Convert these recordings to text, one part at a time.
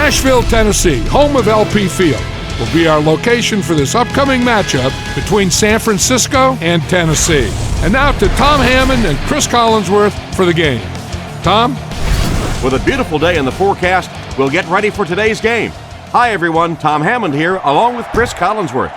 Nashville, Tennessee, home of LP Field, will be our location for this upcoming matchup between San Francisco and Tennessee. And now to Tom Hammond and Chris Collinsworth for the game. Tom? With a beautiful day in the forecast, we'll get ready for today's game. Hi everyone, Tom Hammond here, along with Chris Collinsworth.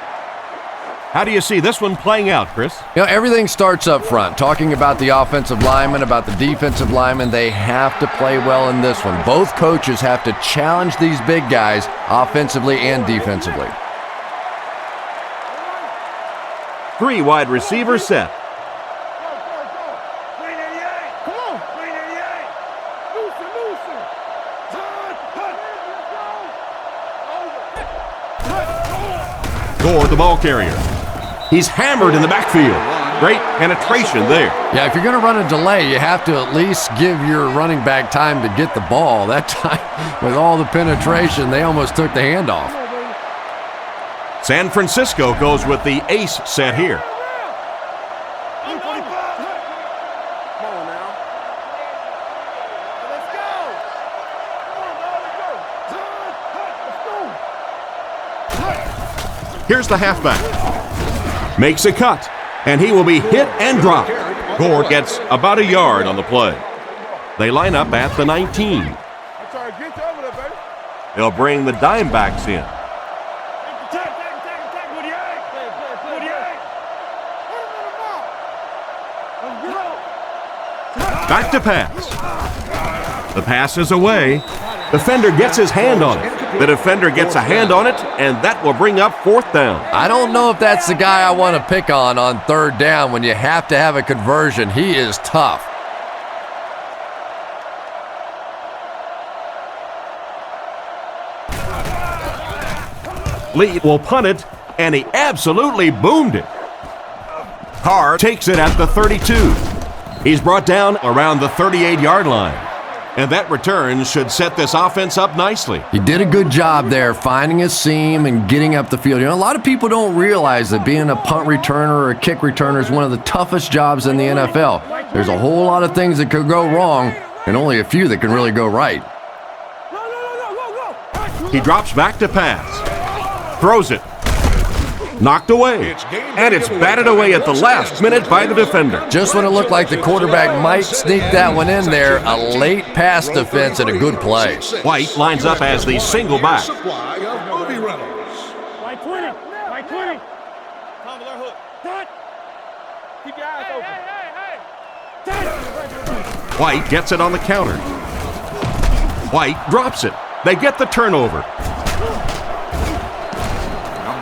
How do you see this one playing out, Chris? You know, everything starts up front. Talking about the offensive linemen, about the defensive linemen, they have to play well in this one. Both coaches have to challenge these big guys offensively and defensively. 3 wide receivers set. Gore, the ball carrier. He's hammered in the backfield. Great penetration there. Yeah, if you're going to run a delay, you have to at least give your running back time to get the ball. That time, with all the penetration, they almost took the handoff. San Francisco goes with the ace set here. Here's the halfback. Makes a cut, and he will be hit and dropped. Gore gets about a yard on the play. They line up at the 19. They'll bring the dime backs in. Back to pass. The pass is away. Defender gets his hand on it. The defender gets a hand on it, and that will bring up 4th down. I don't know if that's the guy I want to pick on 3rd down when you have to have a conversion. He is tough. Lee will punt it, and he absolutely boomed it. Carr takes it at the 32. He's brought down around the 38-yard line. And that return should set this offense up nicely. He did a good job there finding a seam and getting up the field. You know, a lot of people don't realize that being a punt returner or a kick returner is one of the toughest jobs in the NFL. There's a whole lot of things that could go wrong and only a few that can really go right. He drops back to pass. Throws it. Knocked away. And it's batted away at the last minute by the defender. Just when it looked like the quarterback might sneak that one in there, a late pass defense and a good play. White lines up as the single back. White gets it on the counter. White drops it. They get the turnover.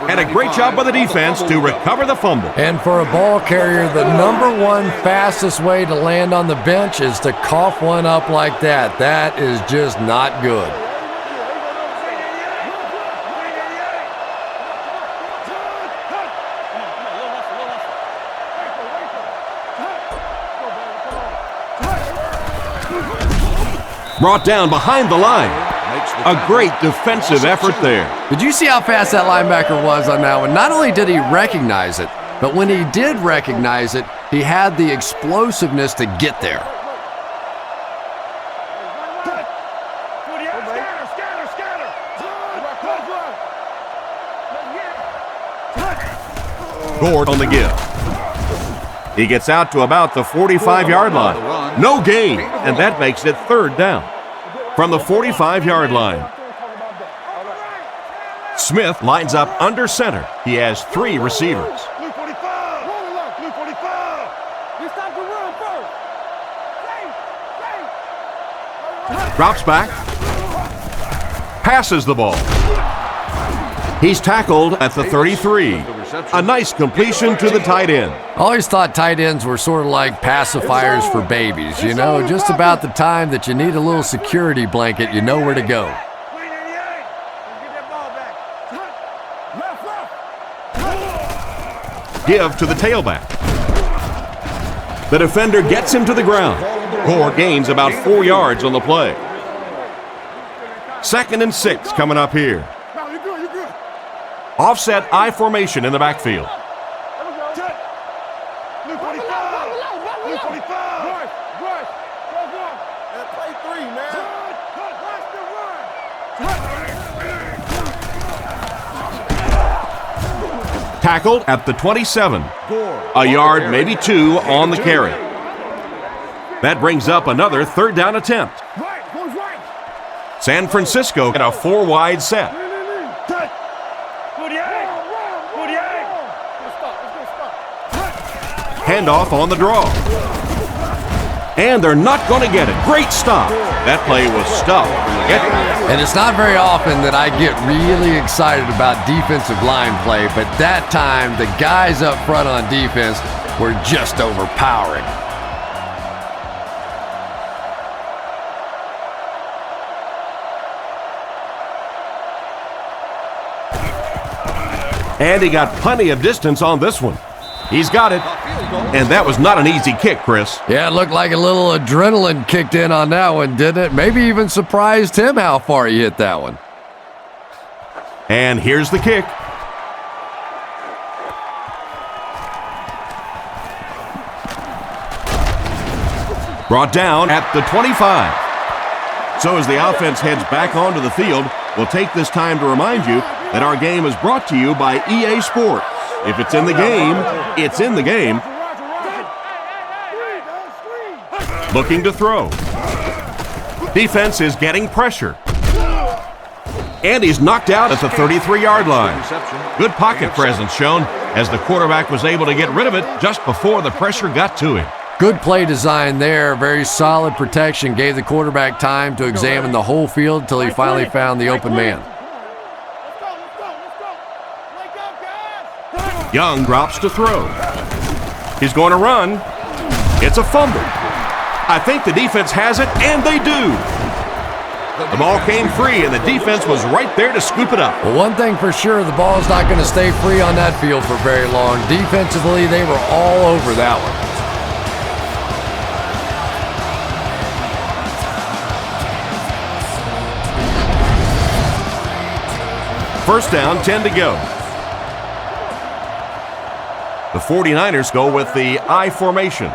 And a great job by the defense to recover the fumble. And for a ball carrier, the #1 fastest way to land on the bench is to cough one up like that. That is just not good. Brought down behind the line. A great defensive effort there. Did you see how fast that linebacker was on that one? Not only did he recognize it, but when he did recognize it, he had the explosiveness to get there. Gore on the give. He gets out to about the 45-yard line. No gain, and that makes it 3rd down. From the 45-yard line. Smith lines up under center. He has 3 receivers. Drops back. Passes the ball. He's tackled at the 33. A nice completion to the tight end. I always thought tight ends were sort of like pacifiers for babies. You know, just about the time that you need a little security blanket, you know where to go. Give to the tailback. The defender gets him to the ground. Gore gains about 4 yards on the play. 2nd and 6 coming up here. Offset I formation in the backfield. Tackled at the 27. A yard, maybe two, on the carry. That brings up another third down attempt. San Francisco at a four-wide set. Handoff on the draw. And they're not going to get it. Great stop. That play was stuffed from the get-go. And it's not very often that I get really excited about defensive line play, but that time the guys up front on defense were just overpowering. And he got plenty of distance on this one. He's got it. And that was not an easy kick, Chris. Yeah, it looked like a little adrenaline kicked in on that one, didn't it? Maybe even surprised him how far he hit that one. And here's the kick. Brought down at the 25. So as the offense heads back onto the field, we'll take this time to remind you that our game is brought to you by EA Sports. If it's in the game, it's in the game. Looking to throw. Defense is getting pressure. And he's knocked out at the 33-yard line. Good pocket presence shown as the quarterback was able to get rid of it just before the pressure got to him. Good play design there. Very solid protection. Gave the quarterback time to examine the whole field until he finally found the open man. Young drops to throw. He's going to run. It's a fumble. I think the defense has it, and they do. The ball came free, and the defense was right there to scoop it up. Well, one thing for sure, the ball's not going to stay free on that field for very long. Defensively, they were all over that one. First down, 10 to go. The 49ers go with the I formation.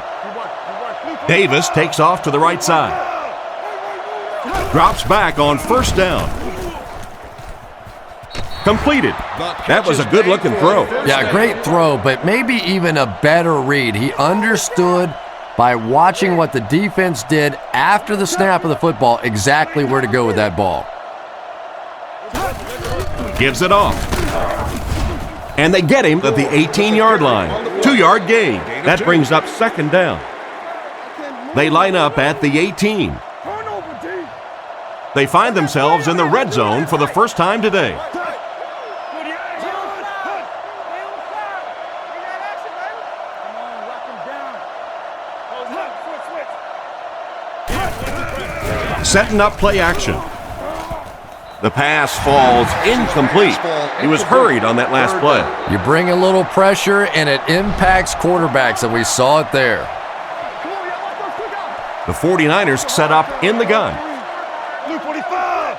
Davis takes off to the right side. Drops back on first down. Completed. That was a good-looking throw. Yeah, great throw, but maybe even a better read. He understood by watching what the defense did after the snap of the football exactly where to go with that ball. Gives it off. And they get him at the 18-yard line. 2-yard gain. That brings up second down. They line up at the 18. They find themselves in the red zone for the first time today. Setting up play action. The pass falls incomplete. He was hurried on that last play. You bring a little pressure, and it impacts quarterbacks, and we saw it there. The 49ers set up in the gun. Blue 45!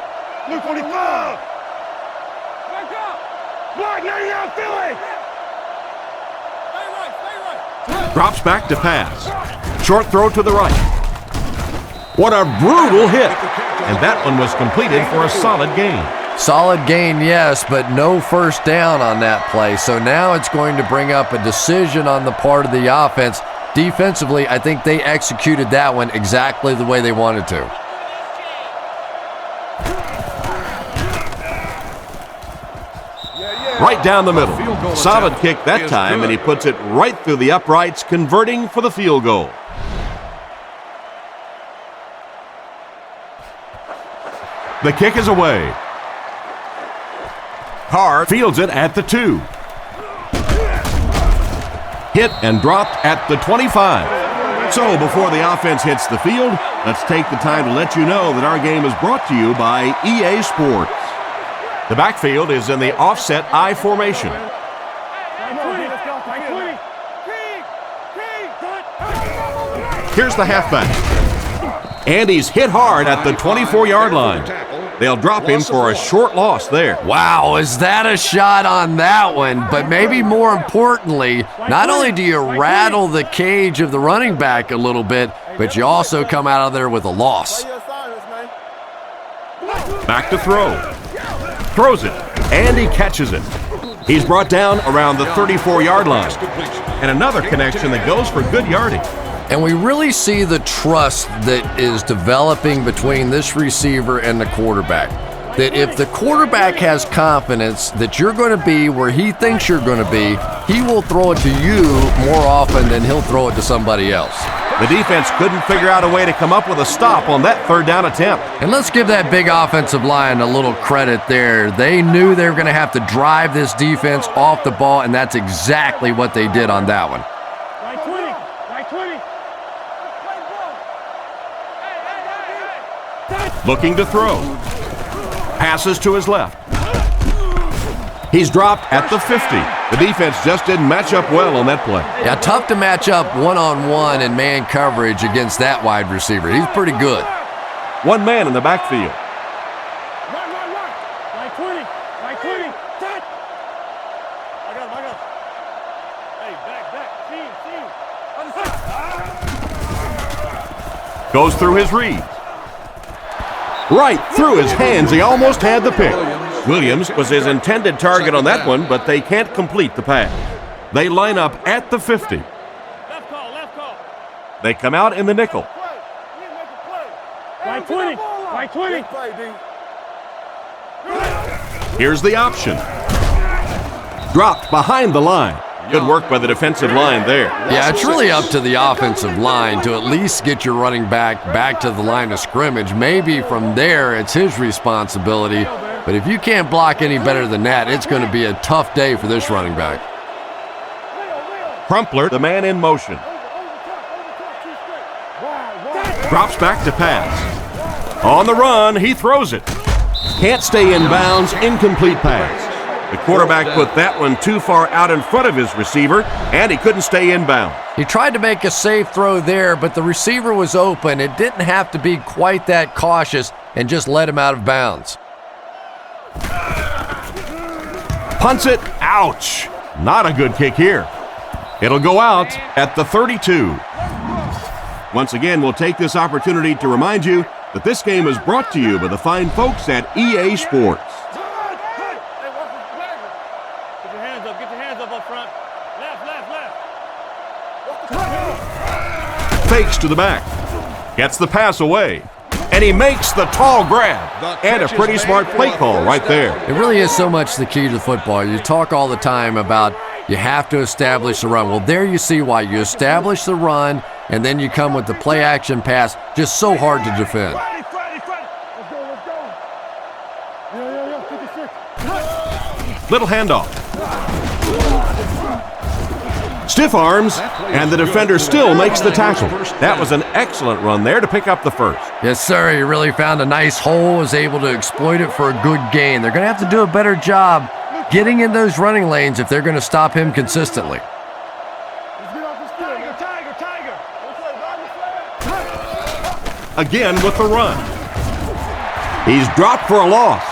Blue 45! Back up! Block 99, Philly! Stay right. Drops back to pass. Short throw to the right. What a brutal hit. And that one was completed for a solid gain. Solid gain, yes, but no first down on that play. So now it's going to bring up a decision on the part of the offense. Defensively, I think they executed that one exactly the way they wanted to. Right down the middle. Solid kick that time, and he puts it right through the uprights, converting for the field goal. The kick is away. Carr fields it at the 2. Hit and dropped at the 25. So before the offense hits the field, let's take the time to let you know that our game is brought to you by EA Sports. The backfield is in the offset I formation. Here's the halfback. And he's hit hard at the 24-yard line. They'll drop him for a short loss there. Wow, is that a shot on that one? But maybe more importantly, not only do you rattle the cage of the running back a little bit, but you also come out of there with a loss. Back to throw. throws it, and he catches it. He's brought down around the 34-yard line. And another connection that goes for good yardage. And we really see the trust that is developing between this receiver and the quarterback. That if the quarterback has confidence that you're going to be where he thinks you're going to be, he will throw it to you more often than he'll throw it to somebody else. The defense couldn't figure out a way to come up with a stop on that third down attempt. And let's give that big offensive line a little credit there. They knew they were going to have to drive this defense off the ball, and that's exactly what they did on that one. Right 20. Right 20. Looking to throw. Passes to his left. He's dropped at the 50. The defense just didn't match up well on that play. Yeah, tough to match up one-on-one in man coverage against that wide receiver. He's pretty good. One man in the backfield. Right 20. Right 20. Touch. I got him. Hey, back. See him. Goes through his read. Right through his hands. He almost had the pick. Williams was his intended target on that one, but they can't complete the pass. They line up at the 50. Left call. They come out in the nickel. Right 20. Right 20. Here's the option. Dropped behind the line. Good work by the defensive line there. Yeah, it's really up to the offensive line to at least get your running back to the line of scrimmage. Maybe from there it's his responsibility. But if you can't block any better than that, it's going to be a tough day for this running back. Crumpler, the man in motion. Drops back to pass. On the run, he throws it. Can't stay in bounds, incomplete pass. The quarterback put that one too far out in front of his receiver, and he couldn't stay in bounds. He tried to make a safe throw there, but the receiver was open. It didn't have to be quite that cautious and just let him out of bounds. Punts it. Ouch. Not a good kick here. It'll go out at the 32. Once again, we'll take this opportunity to remind you that this game is brought to you by the fine folks at EA Sports. Get your hands up front. Left. Fakes to the back. Gets the pass away. And he makes the tall grab. And a pretty smart play call right there. It really is so much the key to football. You talk all the time about you have to establish the run. Well, there you see why. You establish the run, and then you come with the play-action pass. Just so hard to defend. Let's go. Yeah. 56. Little handoff. Stiff arms, and the defender still makes the tackle. That was an excellent run there to pick up the first. Yes, sir. He really found a nice hole, was able to exploit it for a good gain. They're going to have to do a better job getting in those running lanes if they're going to stop him consistently. Again with the run. He's dropped for a loss.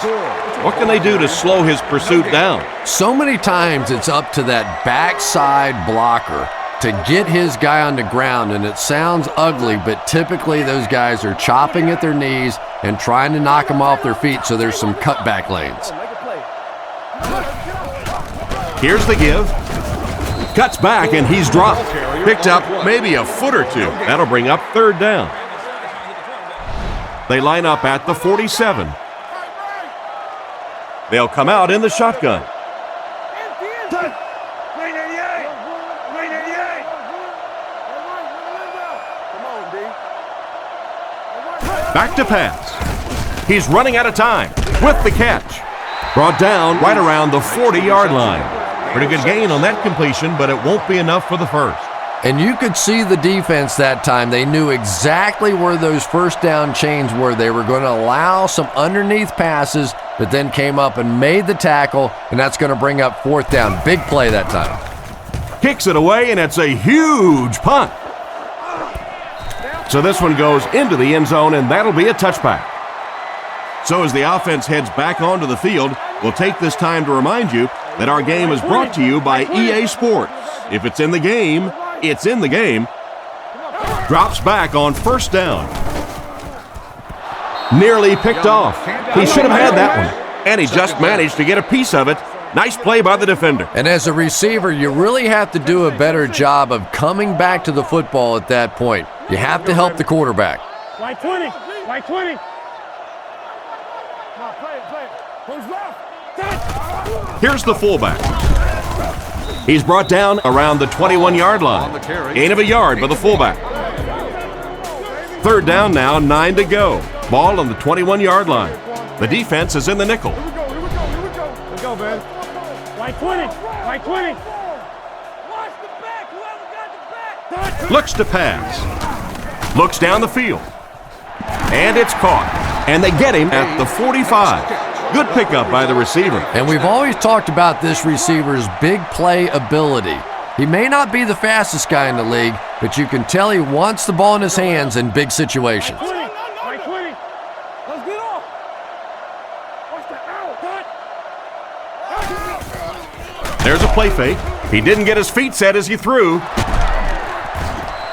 What can they do to slow his pursuit down? So many times it's up to that backside blocker to get his guy on the ground, and it sounds ugly, but typically those guys are chopping at their knees and trying to knock them off their feet, so there's some cutback lanes. Here's the give. Cuts back, and he's dropped. Picked up maybe a foot or two. That'll bring up third down. They line up at the 47. They'll come out in the shotgun. Back to pass. He's running out of time with the catch. Brought down right around the 40-yard line. Pretty good gain on that completion, but it won't be enough for the first. And you could see the defense that time. They knew exactly where those first down chains were. They were going to allow some underneath passes, but then came up and made the tackle, and that's going to bring up fourth down. Big play that time. Kicks it away, and it's a huge punt. So this one goes into the end zone, and that'll be a touchback. So as the offense heads back onto the field, we'll take this time to remind you that our game is brought to you by EA Sports. If it's in the game, it's in the game. Drops back on first down. Nearly picked off. He should have had that one. And he just managed to get a piece of it. Nice play by the defender. And as a receiver, you really have to do a better job of coming back to the football at that point. You have to help the quarterback. Right 20. Right 20. Play it. Who's left? Here's the fullback. He's brought down around the 21-yard line. Gain of a yard by the fullback. Third down now, 9 to go. Ball on the 21-yard line. The defense is in the nickel. Here we go, man. Right 20. Right 20. Watch the back. Whoever got the back. Looks to pass. Looks down the field. And it's caught. And they get him at the 45. Good pickup by the receiver. And we've always talked about this receiver's big play ability. He may not be the fastest guy in the league, but you can tell he wants the ball in his hands in big situations. Right 20. Let's get off. Watch the out. There's a play fake. He didn't get his feet set as he threw.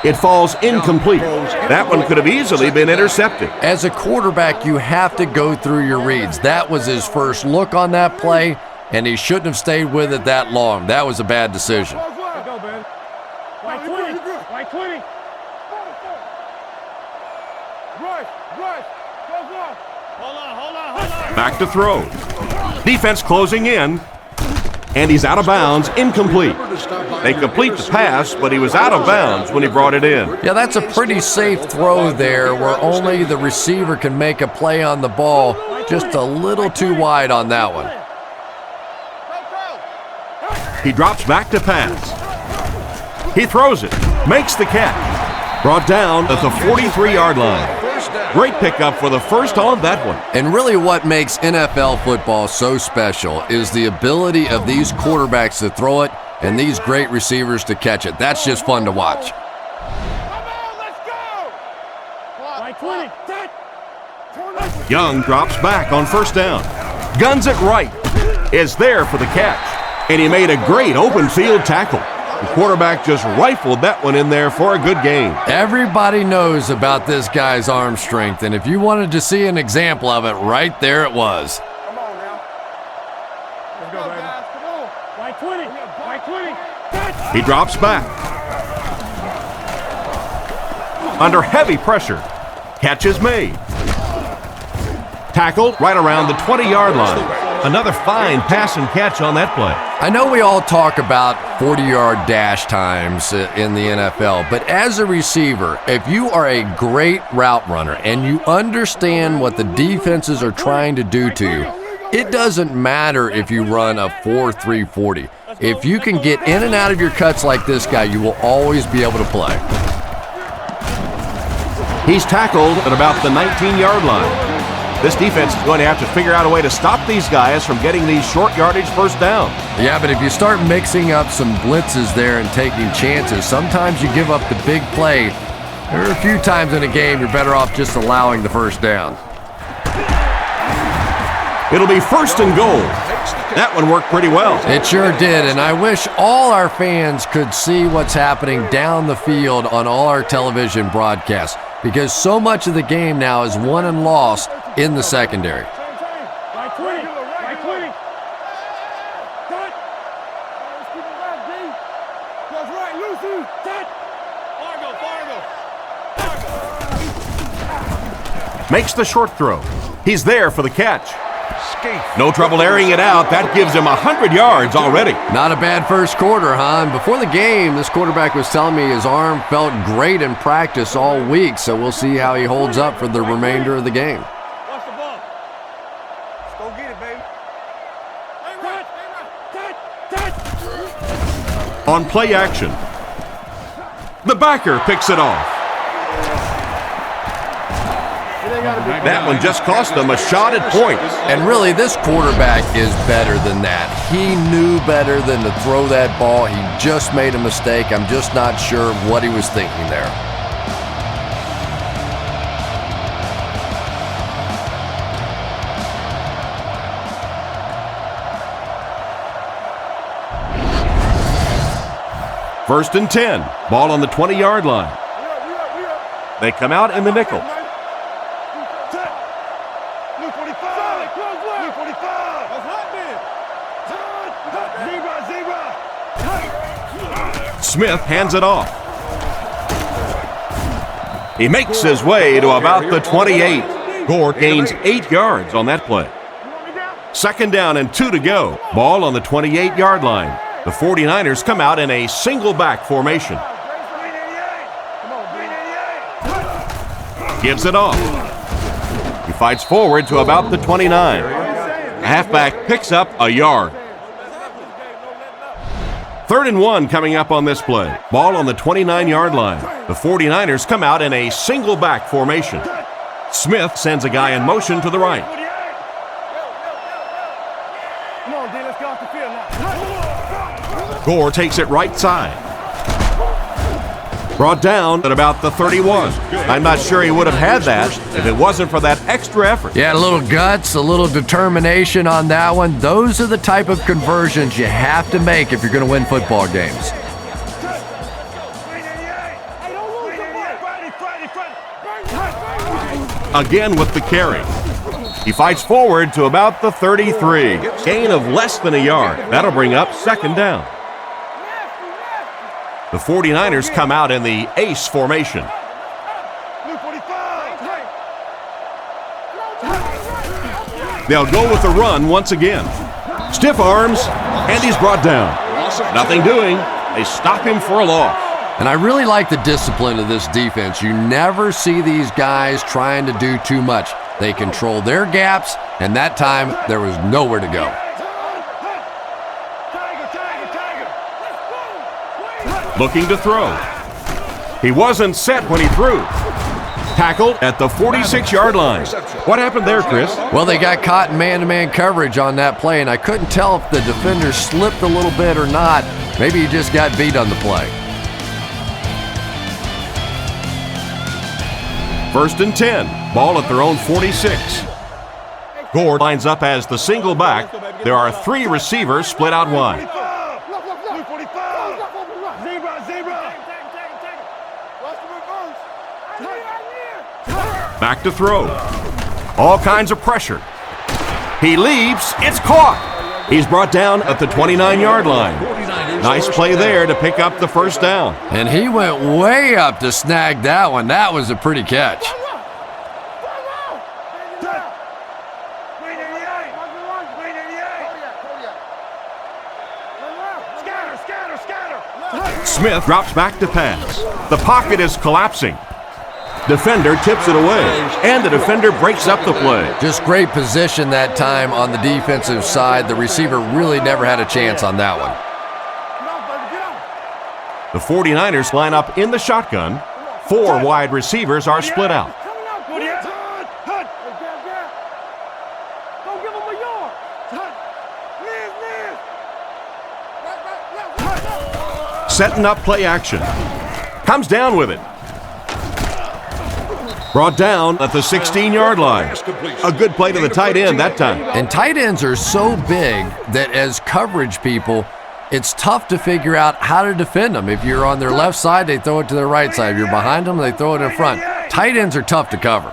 It falls incomplete. That one could have easily been intercepted. As a quarterback, you have to go through your reads. That was his first look on that play, and he shouldn't have stayed with it that long. That was a bad decision. Go, man. Right 20. Right 20. Rush. Hold on. Back to throw. Defense closing in. And he's out of bounds, incomplete. They complete the pass, but he was out of bounds when he brought it in. Yeah, that's a pretty safe throw there where only the receiver can make a play on the ball. Just a little too wide on that one. He drops back to pass. He throws it, makes the catch. Brought down at the 43-yard line. Great pickup for the first on that one. And really what makes NFL football so special is the ability of these quarterbacks to throw it and these great receivers to catch it. That's just fun to watch. Right 20. Young drops back on first down. Guns it right. Is there for the catch. And he made a great open field tackle. The quarterback just rifled that one in there for a good game. Everybody knows about this guy's arm strength, and if you wanted to see an example of it, right there it was. Come on now. Let's go, baby. Come on. Right 20. Right 20. He drops back. Under heavy pressure. Catch is made. Tackled right around the 20-yard line. Another fine pass and catch on that play. I know we all talk about 40-yard dash times in the NFL, but as a receiver, if you are a great route runner and you understand what the defenses are trying to do to you, it doesn't matter if you run a 4.3 40. If you can get in and out of your cuts like this guy, you will always be able to play. He's tackled at about the 19-yard line. This defense is going to have to figure out a way to stop these guys from getting these short yardage first down. Yeah, but if you start mixing up some blitzes there and taking chances, sometimes you give up the big play. There are a few times in a game you're better off just allowing the first down. It'll be first and goal. That one worked pretty well. It sure did, and I wish all our fans could see what's happening down the field on all our television broadcasts, because so much of the game now is won and lost in the secondary. Right 20. Right 20. Cut. Let's keep it back, D. Goes right, Lucy. Cut. Fargo. Makes the short throw. He's there for the catch. No trouble airing it out. That gives him 100 yards already. Not a bad first quarter, huh? And before the game, this quarterback was telling me his arm felt great in practice all week, so we'll see how he holds up for the remainder of the game. Watch the ball. Let's go get it, baby. Cut. On play action, the backer picks it off. That one just cost them a shot at points. And really, this quarterback is better than that. He knew better than to throw that ball. He just made a mistake. I'm just not sure what he was thinking there. First and 10. Ball on the 20-yard line. They come out in the nickel. Smith hands it off. He makes his way to about the 28. Gore gains 8 yards on that play. 2nd down and 2 to go. Ball on the 28-yard line. The 49ers come out in a single back formation. Gives it off. He fights forward to about the 29. The halfback picks up a yard. 3rd and 1 coming up on this play. Ball on the 29-yard line. The 49ers come out in a single back formation. Smith sends a guy in motion to the right. Gore takes it right side. Brought down at about the 31. I'm not sure he would have had that if it wasn't for that extra effort. Yeah, a little guts, a little determination on that one. Those are the type of conversions you have to make if you're going to win football games. Again with the carry. He fights forward to about the 33. Gain of less than a yard. That'll bring up 2nd down. The 49ers come out in the ace formation. They'll go with the run once again. Stiff arms, and he's brought down. Nothing doing. They stop him for a loss. And I really like the discipline of this defense. You never see these guys trying to do too much. They control their gaps, and that time there was nowhere to go. Looking to throw. He wasn't set when he threw. Tackled at the 46-yard line. What happened there, Chris? Well, they got caught in man-to-man coverage on that play, and I couldn't tell if the defender slipped a little bit or not. Maybe he just got beat on the play. 1st and 10. Ball at their own 46. Gore lines up as the single back. There are 3 receivers split out wide. Back to throw. All kinds of pressure. He leaps. It's caught. He's brought down at the 29-yard line. Nice play there to pick up the 1st down. And he went way up to snag that one. That was a pretty catch. Smith drops back to pass. The pocket is collapsing. Defender tips it away, and the defender breaks up the play. Just great position that time on the defensive side. The receiver really never had a chance on that one. The 49ers line up in the shotgun. 4 wide receivers are split out. Setting up play action. Comes down with it. Brought down at the 16-yard line. A good play to the tight end that time. And tight ends are so big that as coverage people, it's tough to figure out how to defend them. If you're on their left side, they throw it to their right side. If you're behind them, they throw it in front. Tight ends are tough to cover.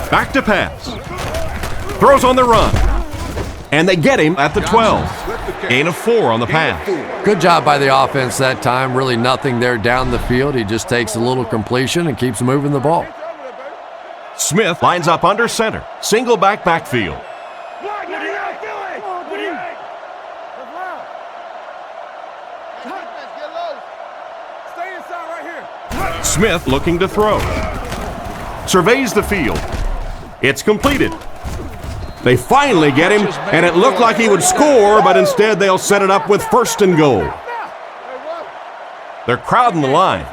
Back to pass. Throws on the run. And they get him at the 12. Gain of 4 on the pass. Good job by the offense that time. Really nothing there down the field. He just takes a little completion and keeps moving the ball. Smith lines up under center. Single backfield. Smith looking to throw. Surveys the field. It's completed. They finally get him, and it looked like he would score, but instead they'll set it up with 1st and goal. They're crowding the line.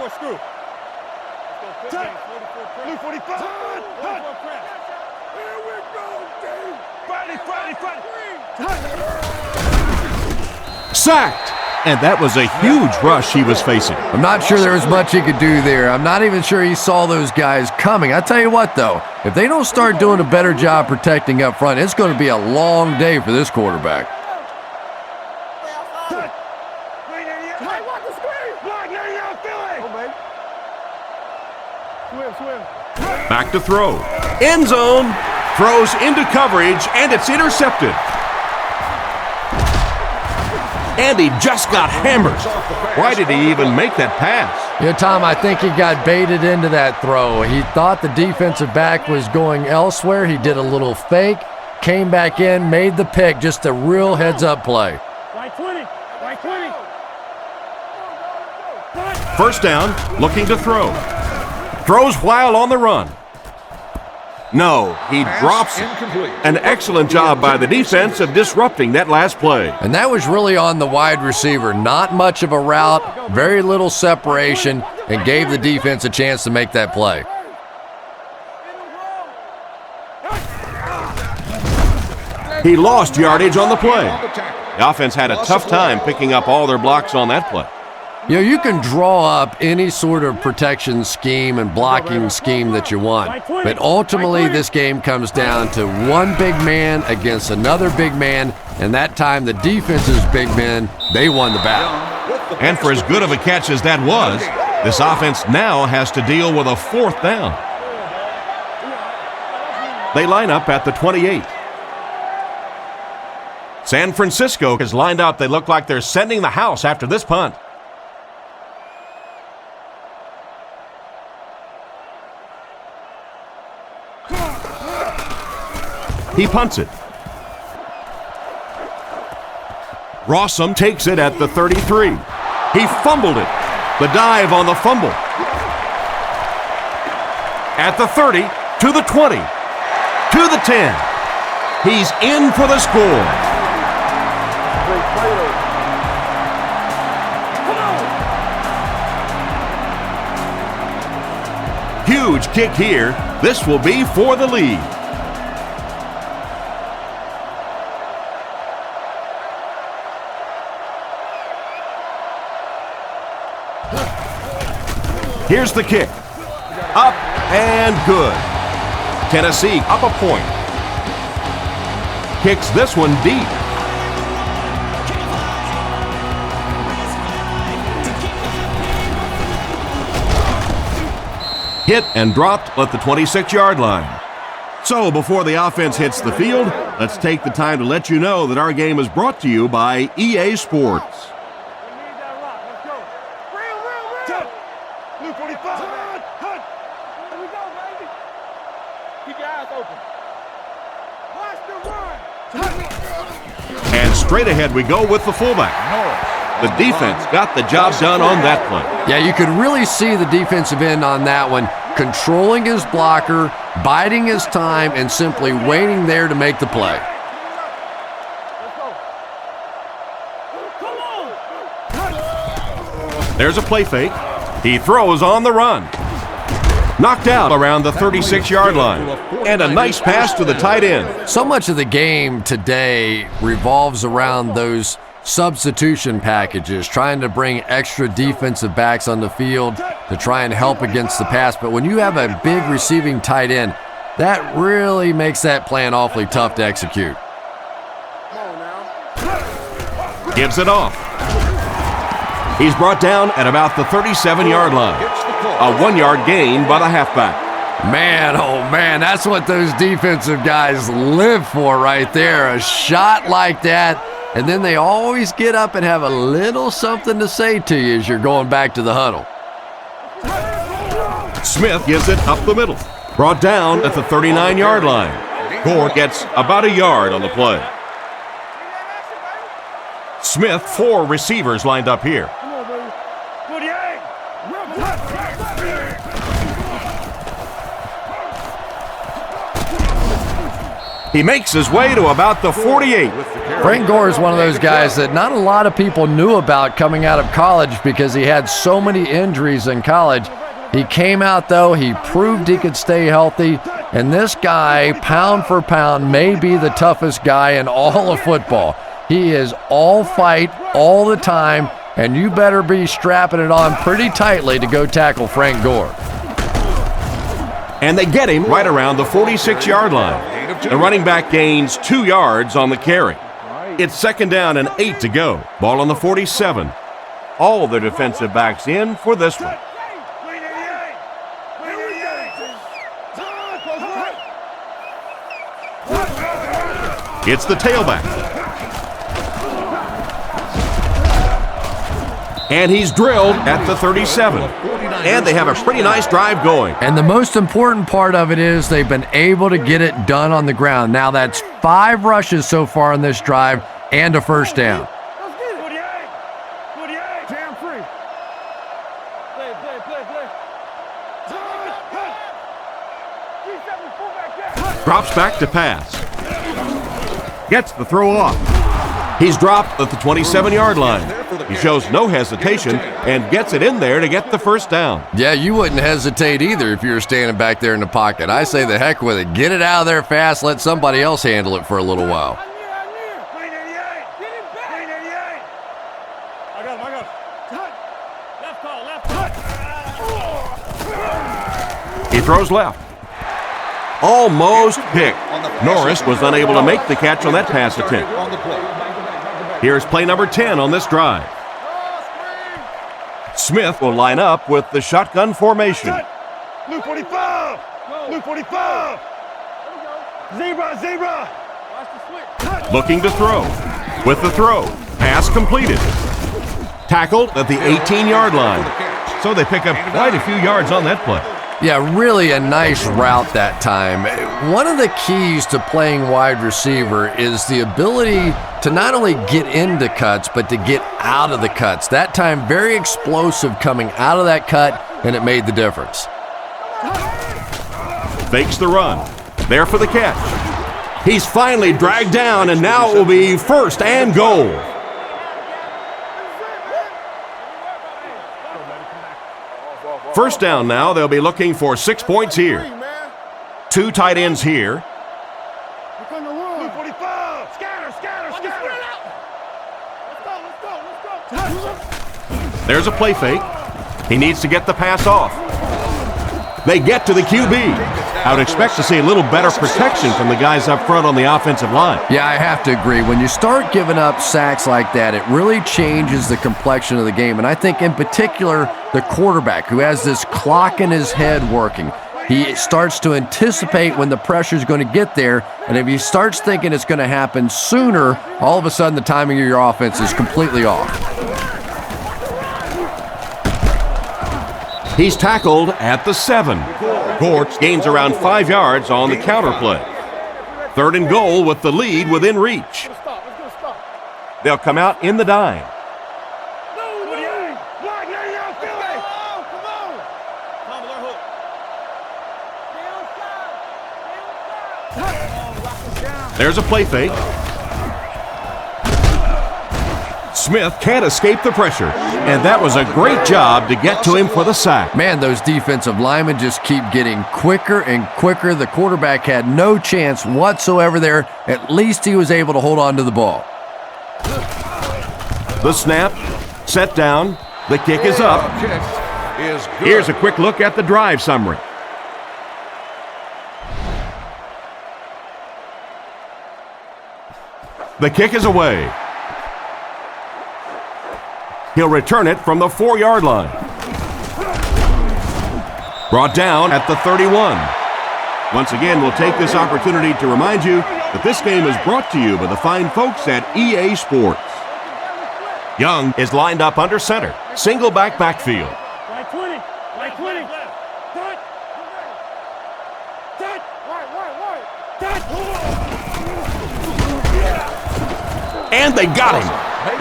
Sacked. And that was a huge rush he was facing. I'm not sure there was much he could do there. I'm not even sure he saw those guys coming. I tell you what, though, if they don't start doing a better job protecting up front, it's going to be a long day for this quarterback. Back to throw. End zone. Throws into coverage, and it's intercepted. And he just got hammered. Why did he even make that pass? Yeah, Tom, I think he got baited into that throw. He thought the defensive back was going elsewhere. He did a little fake, came back in, made the pick, just a real heads-up play. Right 20. Right 20. First down, looking to throw. Throws while on the run. No, he drops it. An excellent job by the defense of disrupting that last play. And that was really on the wide receiver. Not much of a route, very little separation, and gave the defense a chance to make that play. He lost yardage on the play. The offense had a tough time picking up all their blocks on that play. You know, you can draw up any sort of protection scheme and blocking scheme that you want, but ultimately this game comes down to one big man against another big man, and that time the defense's big men, they won the battle. And for as good of a catch as that was, this offense now has to deal with a fourth down. They line up at the 28. San Francisco is lined up. They look like they're sending the house after this punt. He punts it. Rossum takes it at the 33. He fumbled it. The dive on the fumble. At the 30, to the 20, to the 10. He's in for the score. Huge kick here. This will be for the lead. Here's the kick. Up and good. Tennessee up a point. Kicks this one deep. Hit and dropped at the 26-yard line. So before the offense hits the field, let's take the time to let you know that our game is brought to you by EA Sports. And straight ahead we go with the fullback. The defense got the job done on that play. Yeah, you could really see the defensive end on that one, controlling his blocker, biding his time, and simply waiting there to make the play. There's a play fake. He throws on the run. Knocked out around the 36-yard line. And a nice pass to the tight end. So much of the game today revolves around those substitution packages, trying to bring extra defensive backs on the field to try and help against the pass. But when you have a big receiving tight end, that really makes that plan awfully tough to execute. Gives it off. He's brought down at about the 37-yard line. A 1-yard gain by the halfback. Man, oh man, that's what those defensive guys live for right there. A shot like that, and then they always get up and have a little something to say to you as you're going back to the huddle. Smith gives it up the middle. Brought down at the 39-yard line. Gore gets about a yard on the play. Smith, 4 receivers lined up here. He makes his way to about the 48. Frank Gore is one of those guys that not a lot of people knew about coming out of college because he had so many injuries in college. He came out, though, he proved he could stay healthy, and this guy, pound for pound, may be the toughest guy in all of football. He is all fight all the time, and you better be strapping it on pretty tightly to go tackle Frank Gore. And they get him right around the 46-yard line. The running back gains 2 yards on the carry. It's 2nd down and 8 to go. Ball on the 47. All the defensive backs in for this one. It's the tailback. And he's drilled at the 37. And they have a pretty nice drive going. And the most important part of it is they've been able to get it done on the ground. Now that's 5 rushes so far on this drive and a first down. Let's get it. 48. Jam free. Play. D7, pull back there. Drops back to pass. Gets the throw off. He's dropped at the 27-yard line. He shows no hesitation and gets it in there to get the first down. Yeah, you wouldn't hesitate either if you were standing back there in the pocket. I say the heck with it. Get it out of there fast. Let somebody else handle it for a little while. Clean 88. Get it back. Clean 88. I got him. Cut. Left call. He throws left. Almost picked. Norris was unable to make the catch on that pass attempt. Here's play number 10 on this drive. Smith will line up with the shotgun formation. Luke 45. Luke 45. Zebra. Watch the switch. Looking to throw. With the throw. Pass completed. Tackled at the 18-yard line. So they pick up quite a few yards on that play. Yeah, really a nice route that time. One of the keys to playing wide receiver is the ability to not only get into cuts, but to get out of the cuts. That time, very explosive coming out of that cut, and it made the difference. Fakes the run. There for the catch. He's finally dragged down, and now it will be first and goal. First down now, they'll be looking for 6 points here. 2 tight ends here. Luke 45. Scatter. Let's go. There's a play fake. He needs to get the pass off. They get to the QB. I would expect to see a little better protection from the guys up front on the offensive line. Yeah, I have to agree. When you start giving up sacks like that, it really changes the complexion of the game. And I think in particular, the quarterback who has this clock in his head working, he starts to anticipate when the pressure is going to get there. And if he starts thinking it's going to happen sooner, all of a sudden the timing of your offense is completely off. He's tackled at the 7. Gortz gains around 5 yards on the counter play. 3rd and goal with the lead within reach. They'll come out in the dime. There's a play fake. Smith can't escape the pressure, and that was a great job to get to him for the sack. Man, those defensive linemen just keep getting quicker and quicker. The quarterback had no chance whatsoever there. At least he was able to hold on to the ball. The snap, set down, the kick is up. Here's a quick look at the drive summary. The kick is away. He'll return it from the 4-yard line. Brought down at the 31. Once again, we'll take this opportunity to remind you that this game is brought to you by the fine folks at EA Sports. Young is lined up under center. Single backfield. Right 20. Cut. And they got him.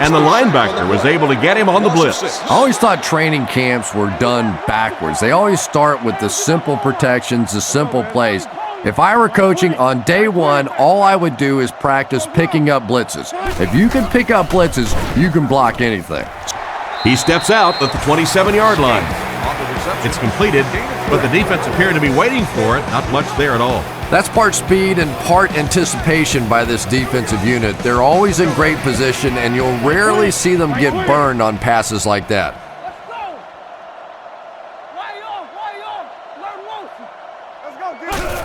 And the linebacker was able to get him on the blitz. I always thought training camps were done backwards. They always start with the simple protections, the simple plays. If I were coaching on day one, all I would do is practice picking up blitzes. If you can pick up blitzes, you can block anything. He steps out at the 27-yard line. It's completed, but the defense appeared to be waiting for it. Not much there at all. That's part speed and part anticipation by this defensive unit. They're always in great position, and you'll rarely see them get burned on passes like that.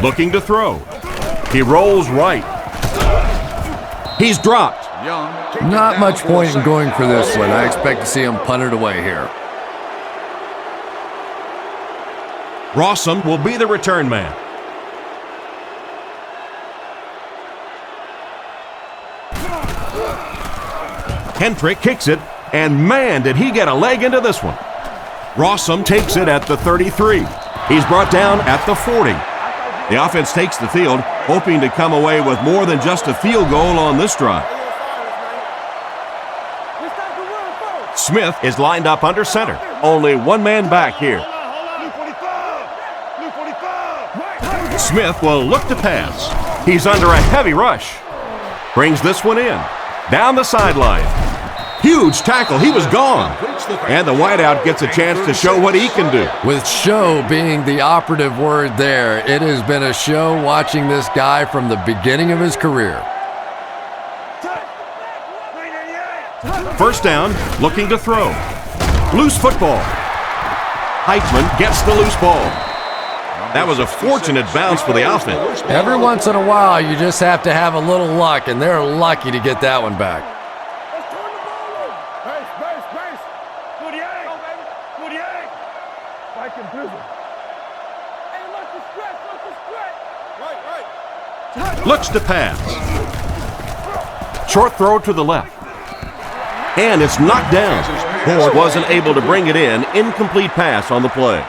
Looking to throw. He rolls right. He's dropped. Not much point in going for this one. I expect to see him punt it away here. Rossum will be the return man. Kendrick kicks it And man, did he get a leg into this one. Rossum takes it at the 33. He's brought down at the 40. The offense takes the field, hoping to come away with more than just a field goal on this drive. Smith is lined up under center. Only one man back here. Smith will look to pass. He's under a heavy rush. Brings this one in. Down the sideline. Huge tackle. He was gone. And the wideout gets a chance to show what he can do. With show being the operative word there, it has been a show watching this guy from the beginning of his career. First down, looking to throw. Loose football. Heitman gets the loose ball. That was a fortunate bounce for the offense. Every once in a while, you just have to have a little luck, and they're lucky to get that one back. Looks to pass. Short throw to the left. And it's knocked down. Ford wasn't able to bring it in. Incomplete pass on the play.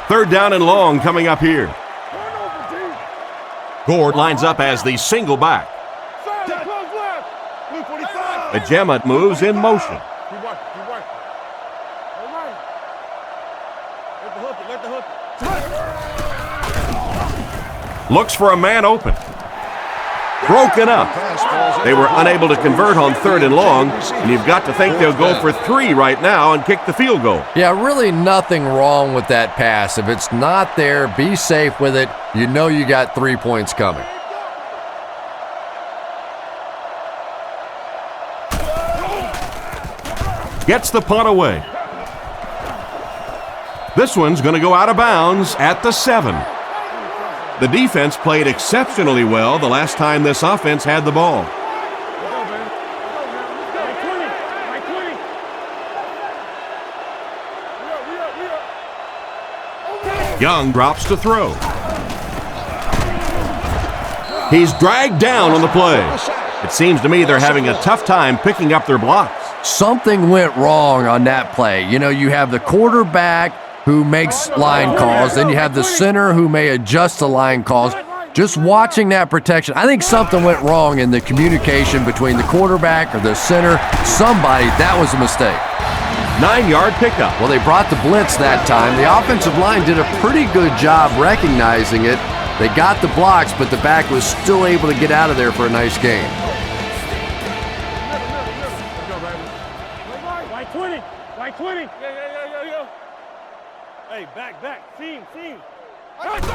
Third down and long coming up here. Gord lines up as the single back. The Gemma moves in motion. Looks for a man open. Broken up. They were unable to convert on third and long, and you've got to think they'll go for 3 right now and kick the field goal. Yeah, really nothing wrong with that pass. If it's not there, be safe with it. You know you got 3 points coming. Gets the punt away. This one's going to go out of bounds at the 7. The defense played exceptionally well the last time this offense had the ball. Young drops to throw. He's dragged down on the play. It seems to me they're having a tough time picking up their blocks. Something went wrong on that play. You know, you have the quarterback who makes line calls, then you have the center who may adjust the line calls. Just watching that protection, I think something went wrong in the communication between the quarterback or the center. Somebody, that was a mistake. 9-yard pickup. Well, they brought the blitz that time. The offensive line did a pretty good job recognizing it. They got the blocks, but the back was still able to get out of there for a nice gain. Like 20. Like 20. Yeah. Hey, back. Seam.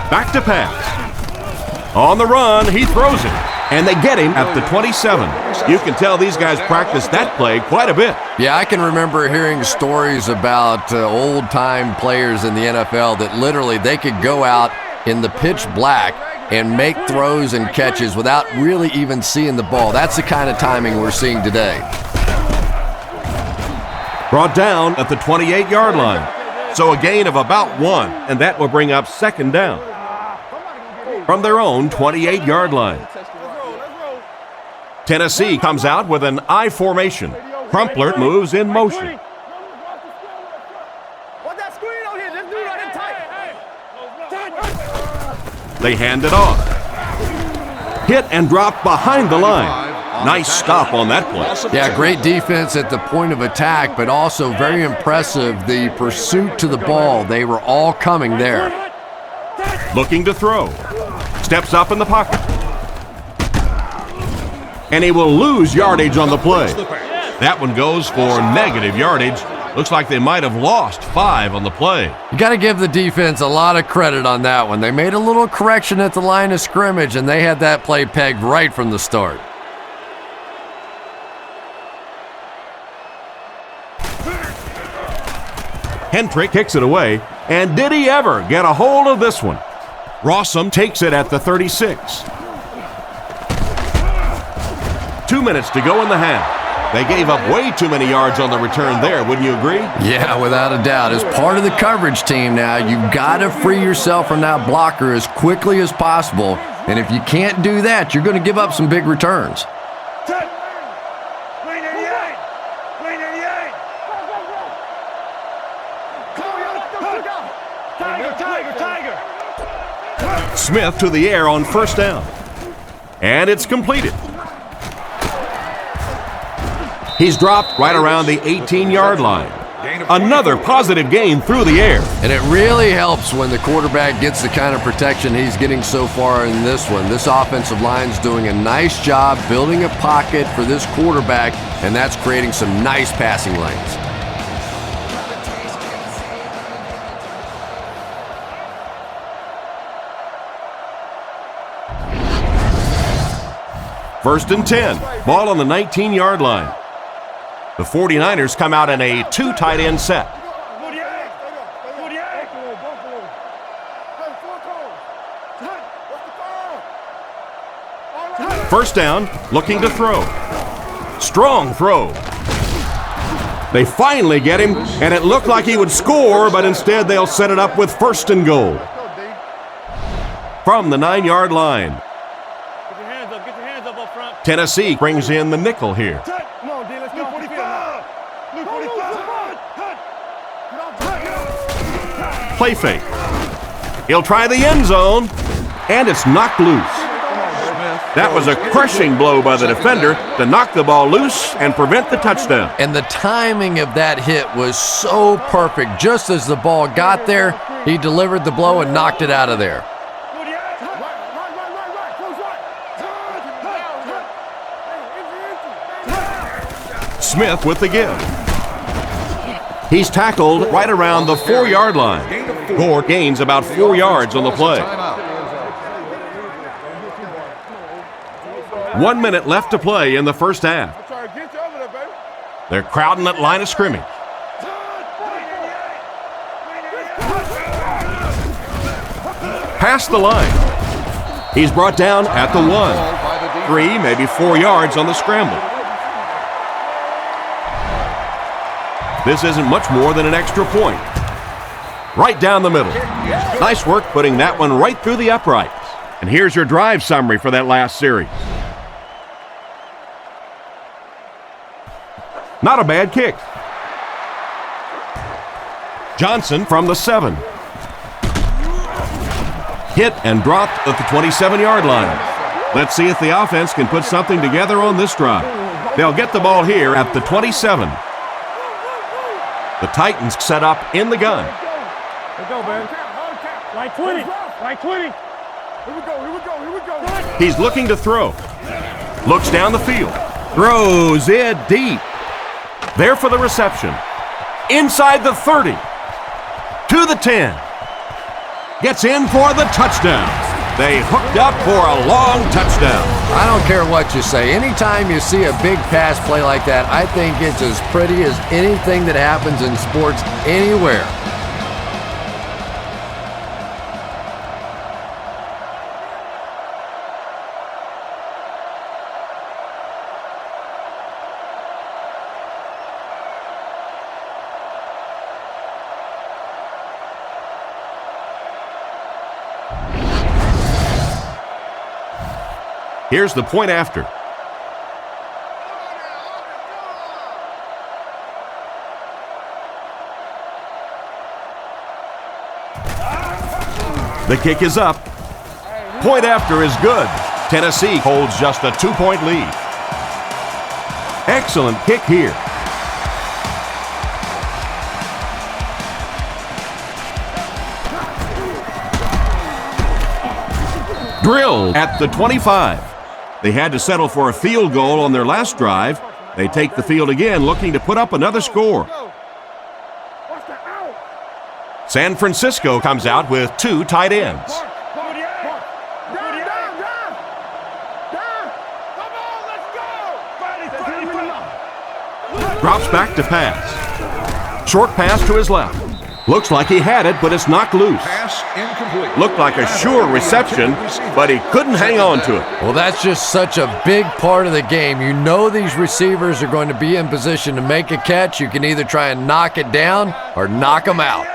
Back to pass. On the run, he throws it. And they get him at the 27. You can tell these guys practice that play quite a bit. Yeah, I can remember hearing stories about old-time players in the NFL that literally they could go out in the pitch black and make throws and catches without really even seeing the ball. That's the kind of timing we're seeing today. Brought down at the 28-yard line. So a gain of about 1, and that will bring up second down from their own 28-yard line. Tennessee comes out with an I formation. Crumpler moves in motion. They hand it off. Hit and drop behind the line. Nice stop on that play. Yeah, great defense at the point of attack, but also very impressive the pursuit to the ball. They were all coming there. Looking to throw. Steps up in the pocket. And he will lose yardage on the play. That one goes for negative yardage. Looks like they might have lost 5 on the play. You got to give the defense a lot of credit on that one. They made a little correction at the line of scrimmage, and they had that play pegged right from the start. Hendrick kicks it away, and did he ever get a hold of this one? Rossum takes it at the 36. 2 minutes to go in the half. They gave up way too many yards on the return there, wouldn't you agree? Yeah, without a doubt. As part of the coverage team now, you've got to free yourself from that blocker as quickly as possible. And if you can't do that, you're going to give up some big returns. Smith to the air on first down. And it's completed. He's dropped right around the 18-yard line. Another positive gain through the air. And it really helps when the quarterback gets the kind of protection he's getting so far in this one. This offensive line's doing a nice job building a pocket for this quarterback, and that's creating some nice passing lanes. First and 10. Ball on the 19-yard line. The 49ers come out in a two tight end set. First down, looking to throw. Strong throw. They finally get him, and it looked like he would score, but instead they'll set it up with first and goal. From the 9-yard line. Tennessee brings in the nickel here. Play fake. He'll try the end zone, and it's knocked loose. That was a crushing blow by the defender to knock the ball loose and prevent the touchdown. And the timing of that hit was so perfect. Just as the ball got there, he delivered the blow and knocked it out of there. Smith with the give. He's tackled right around the 4-yard line. Gore gains about 4 yards on the play. 1 minute left to play in the first half. They're crowding that line of scrimmage. Past the line. He's brought down at the 1. 3, maybe 4 yards on the scramble. This isn't much more than an extra point. Right down the middle. Nice work putting that one right through the uprights. And here's your drive summary for that last series. Not a bad kick. Johnson from the 7. Hit and dropped at the 27-yard line. Let's see if the offense can put something together on this drive. They'll get the ball here at the 27. The Titans set up in the gun. Here we go, man. Like 20. Like 20. Here we go. Here we go. Here we go. He's looking to throw. Looks down the field. Throws it deep. There for the reception. Inside the 30. To the 10. Gets in for the touchdown. They hooked up for a long touchdown. I don't care what you say. Anytime you see a big pass play like that, I think it's as pretty as anything that happens in sports anywhere. Here's the point after. The kick is up. Point after is good. Tennessee holds just a 2-point lead. Excellent kick here. Drilled at the 25. They had to settle for a field goal on their last drive. They take the field again, looking to put up another score. San Francisco comes out with 2 tight ends. Drops back to pass. Short pass to his left. Looks like he had it, but it's knocked loose. Looked like a sure reception, but he couldn't hang on to it. Well, that's just such a big part of the game. You know these receivers are going to be in position to make a catch. You can either try and knock it down or knock them out.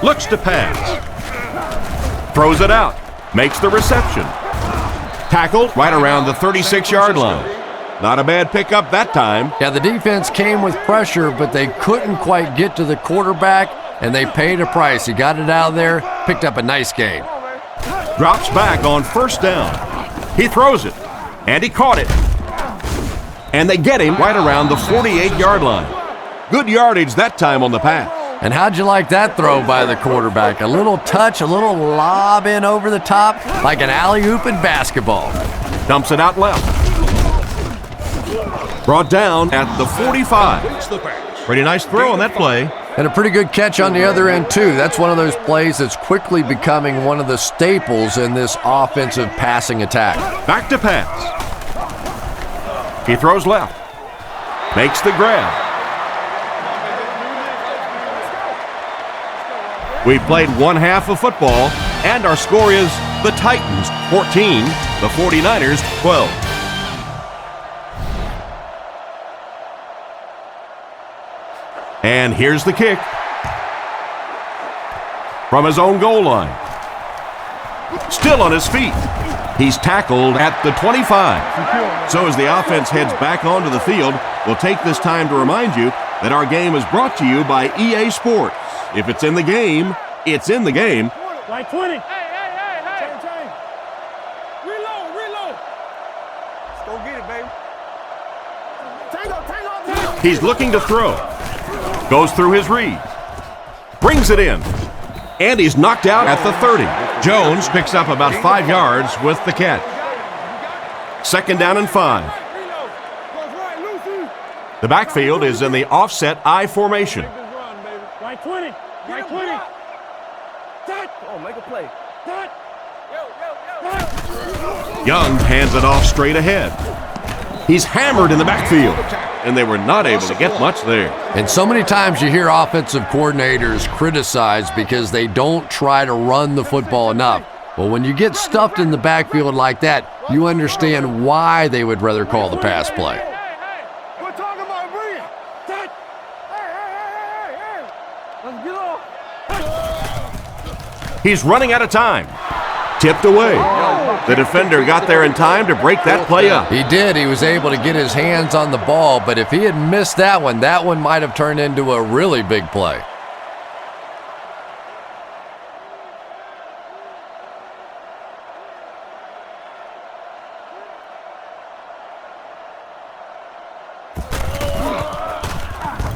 Looks to pass. Throws it out. Makes the reception. Tackled right around the 36-yard line. Not a bad pickup that time. Yeah, the defense came with pressure, but they couldn't quite get to the quarterback. and they paid a price. He got it out of there, picked up a nice gain. Drops back on first down. He throws it, and he caught it. And they get him right around the 48-yard line. Good yardage that time on the pass. And how'd you like that throw by the quarterback? A little touch, a little lob in over the top, like an alley-oop in basketball. Dumps it out left. Brought down at the 45. Pretty nice throw on that play. And a pretty good catch on the other end, too. That's one of those plays that's quickly becoming one of the staples in this offensive passing attack. Back to pass. He throws left. Makes the grab. We've played one half of football, and our score is the Titans 14, the 49ers 12. And here's the kick from his own goal line. Still on his feet. He's tackled at the 25. So as the offense heads back onto the field, we'll take this time to remind you that our game is brought to you by EA Sports. If it's in the game, it's in the game. Like 20. Hey. Change. Reload. Let's go get it, baby. Tango. He's looking to throw. Goes through his reads. Brings it in. And he's knocked out at the 30. Jones picks up about 5 yards with the catch. Second down and 5. The backfield is in the offset I formation. Like 20. Oh, make a play. Young hands it off straight ahead. He's hammered in the backfield, and they were not able to get much there. And so many times you hear offensive coordinators criticized because they don't try to run the football enough. Well, when you get stuffed in the backfield like that, you understand why they would rather call the pass play. We're talking about bringing. Hey. Let's get off. He's running out of time. Tipped away. The defender got there in time to break that play up. He did. He was able to get his hands on the ball, but if he had missed that one might have turned into a really big play.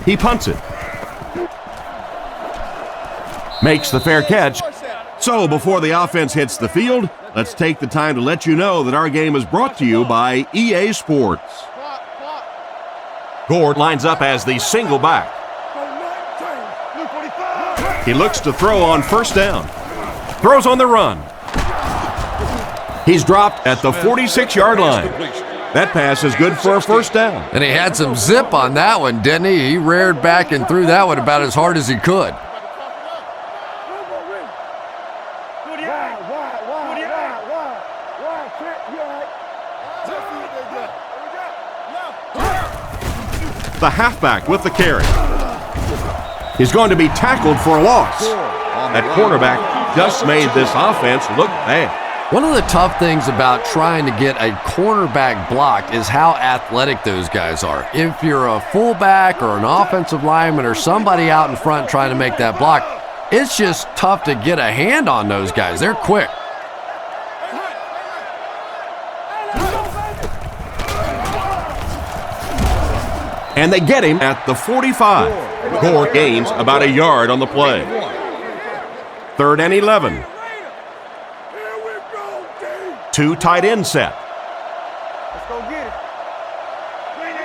He punts it. Makes the fair catch. So before the offense hits the field, let's take the time to let you know that our game is brought to you by EA Sports. Gord lines up as the single back. He looks to throw on first down. Throws on the run. He's dropped at the 46-yard line. That pass is good for a first down. And he had some zip on that one, didn't he? He reared back and threw that one about as hard as he could. The halfback with the carry. He's going to be tackled for a loss. That cornerback just made this offense look bad. One of the tough things about trying to get a cornerback blocked is how athletic those guys are. If you're a fullback or an offensive lineman or somebody out in front trying to make that block, it's just tough to get a hand on those guys. They're quick. And they get him at the 45. Gore gains about a yard on the play. 3rd and 11. 2 tight end set. Let's go get it. Green 88.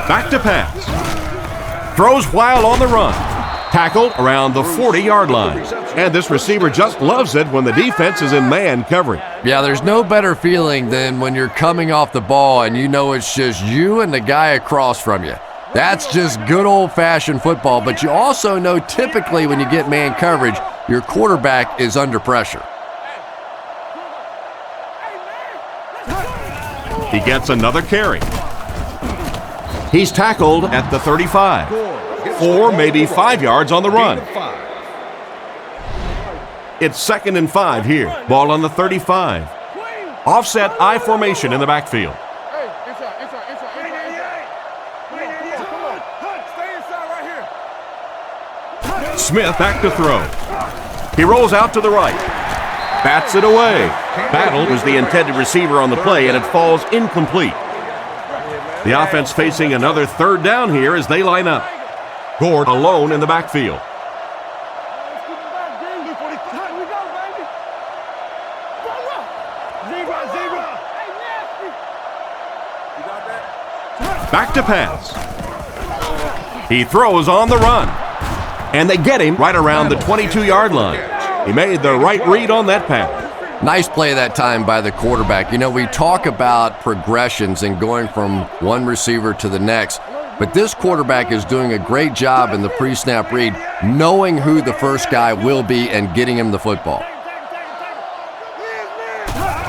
Back to pass. Throws while on the run. Tackled around the 40-yard line. And this receiver just loves it when the defense is in man coverage. Yeah, there's no better feeling than when you're coming off the ball and you know it's just you and the guy across from you. That's just good old-fashioned football, but you also know typically when you get man coverage, your quarterback is under pressure. He gets another carry. He's tackled at the 35. 4, maybe 5 yards on the run. It's 2nd and 5 here. Ball on the 35. Offset I formation in the backfield. Smith back to throw. He rolls out to the right. Bats it away. Battle was the intended receiver on the play, and it falls incomplete. The offense facing another third down here as they line up. Gore alone in the backfield. Back to pass. He throws on the run. And they get him right around the 22-yard line. He made the right read on that pass. Nice play that time by the quarterback. You know, we talk about progressions and going from one receiver to the next, but this quarterback is doing a great job in the pre-snap read, knowing who the first guy will be and getting him the football.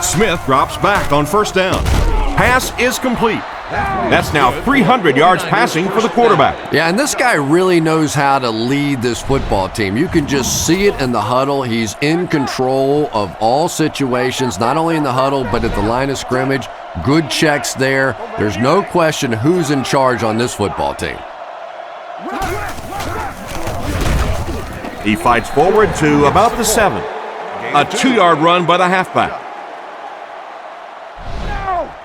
Smith drops back on first down. Pass is complete. That's now 300 yards passing for the quarterback. Yeah, and this guy really knows how to lead this football team. You can just see it in the huddle. He's in control of all situations, not only in the huddle, but at the line of scrimmage. Good checks there. There's no question who's in charge on this football team. He fights forward to about the 7. A 2-yard run by the halfback.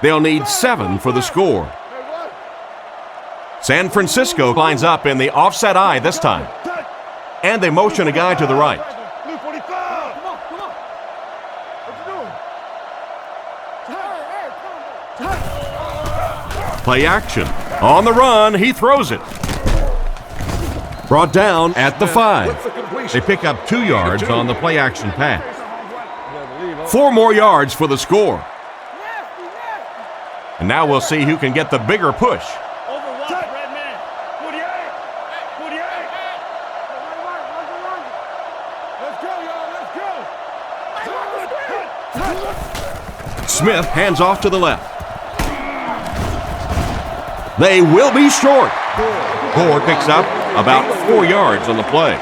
They'll need 7 for the score. San Francisco lines up in the offset eye this time. And they motion a guy to the right. Play action. On the run, he throws it. Brought down at the 5. They pick up 2 yards on the play action pass. 4 more yards for the score. And now we'll see who can get the bigger push. Smith hands off to the left. They will be short. Gore picks up about 4 yards on the play.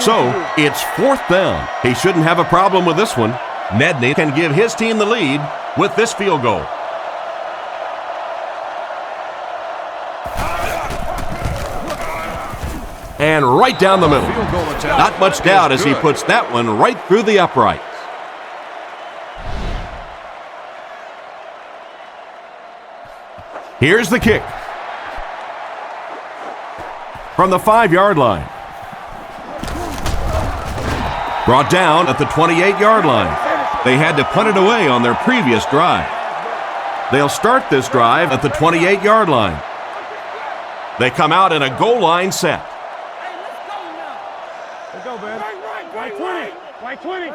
So it's 4th down. He shouldn't have a problem with this one. Nedney can give his team the lead with this field goal. And right down the middle. Not much doubt as he puts that one right through the uprights. Here's the kick. From the 5-yard line. Brought down at the 28-yard line. They had to punt it away on their previous drive. They'll start this drive at the 28-yard line. They come out in a goal line set. Let's go, man. Right 20. Right 20.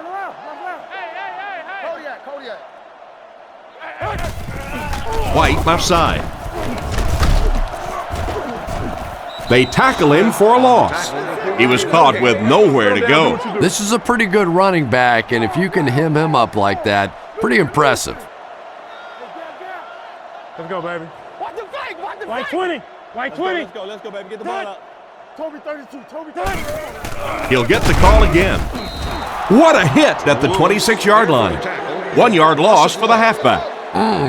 White left side. They tackle him for a loss. He was caught with nowhere to go. This is a pretty good running back, and if you can hem him up like that, pretty impressive. Let's go, baby. Right 20. Right 20. Let's go, baby. Get the ball out. Toby 32. Toby 32. He'll get the call again. What a hit at the 26-yard line. 1 yard loss for the halfback.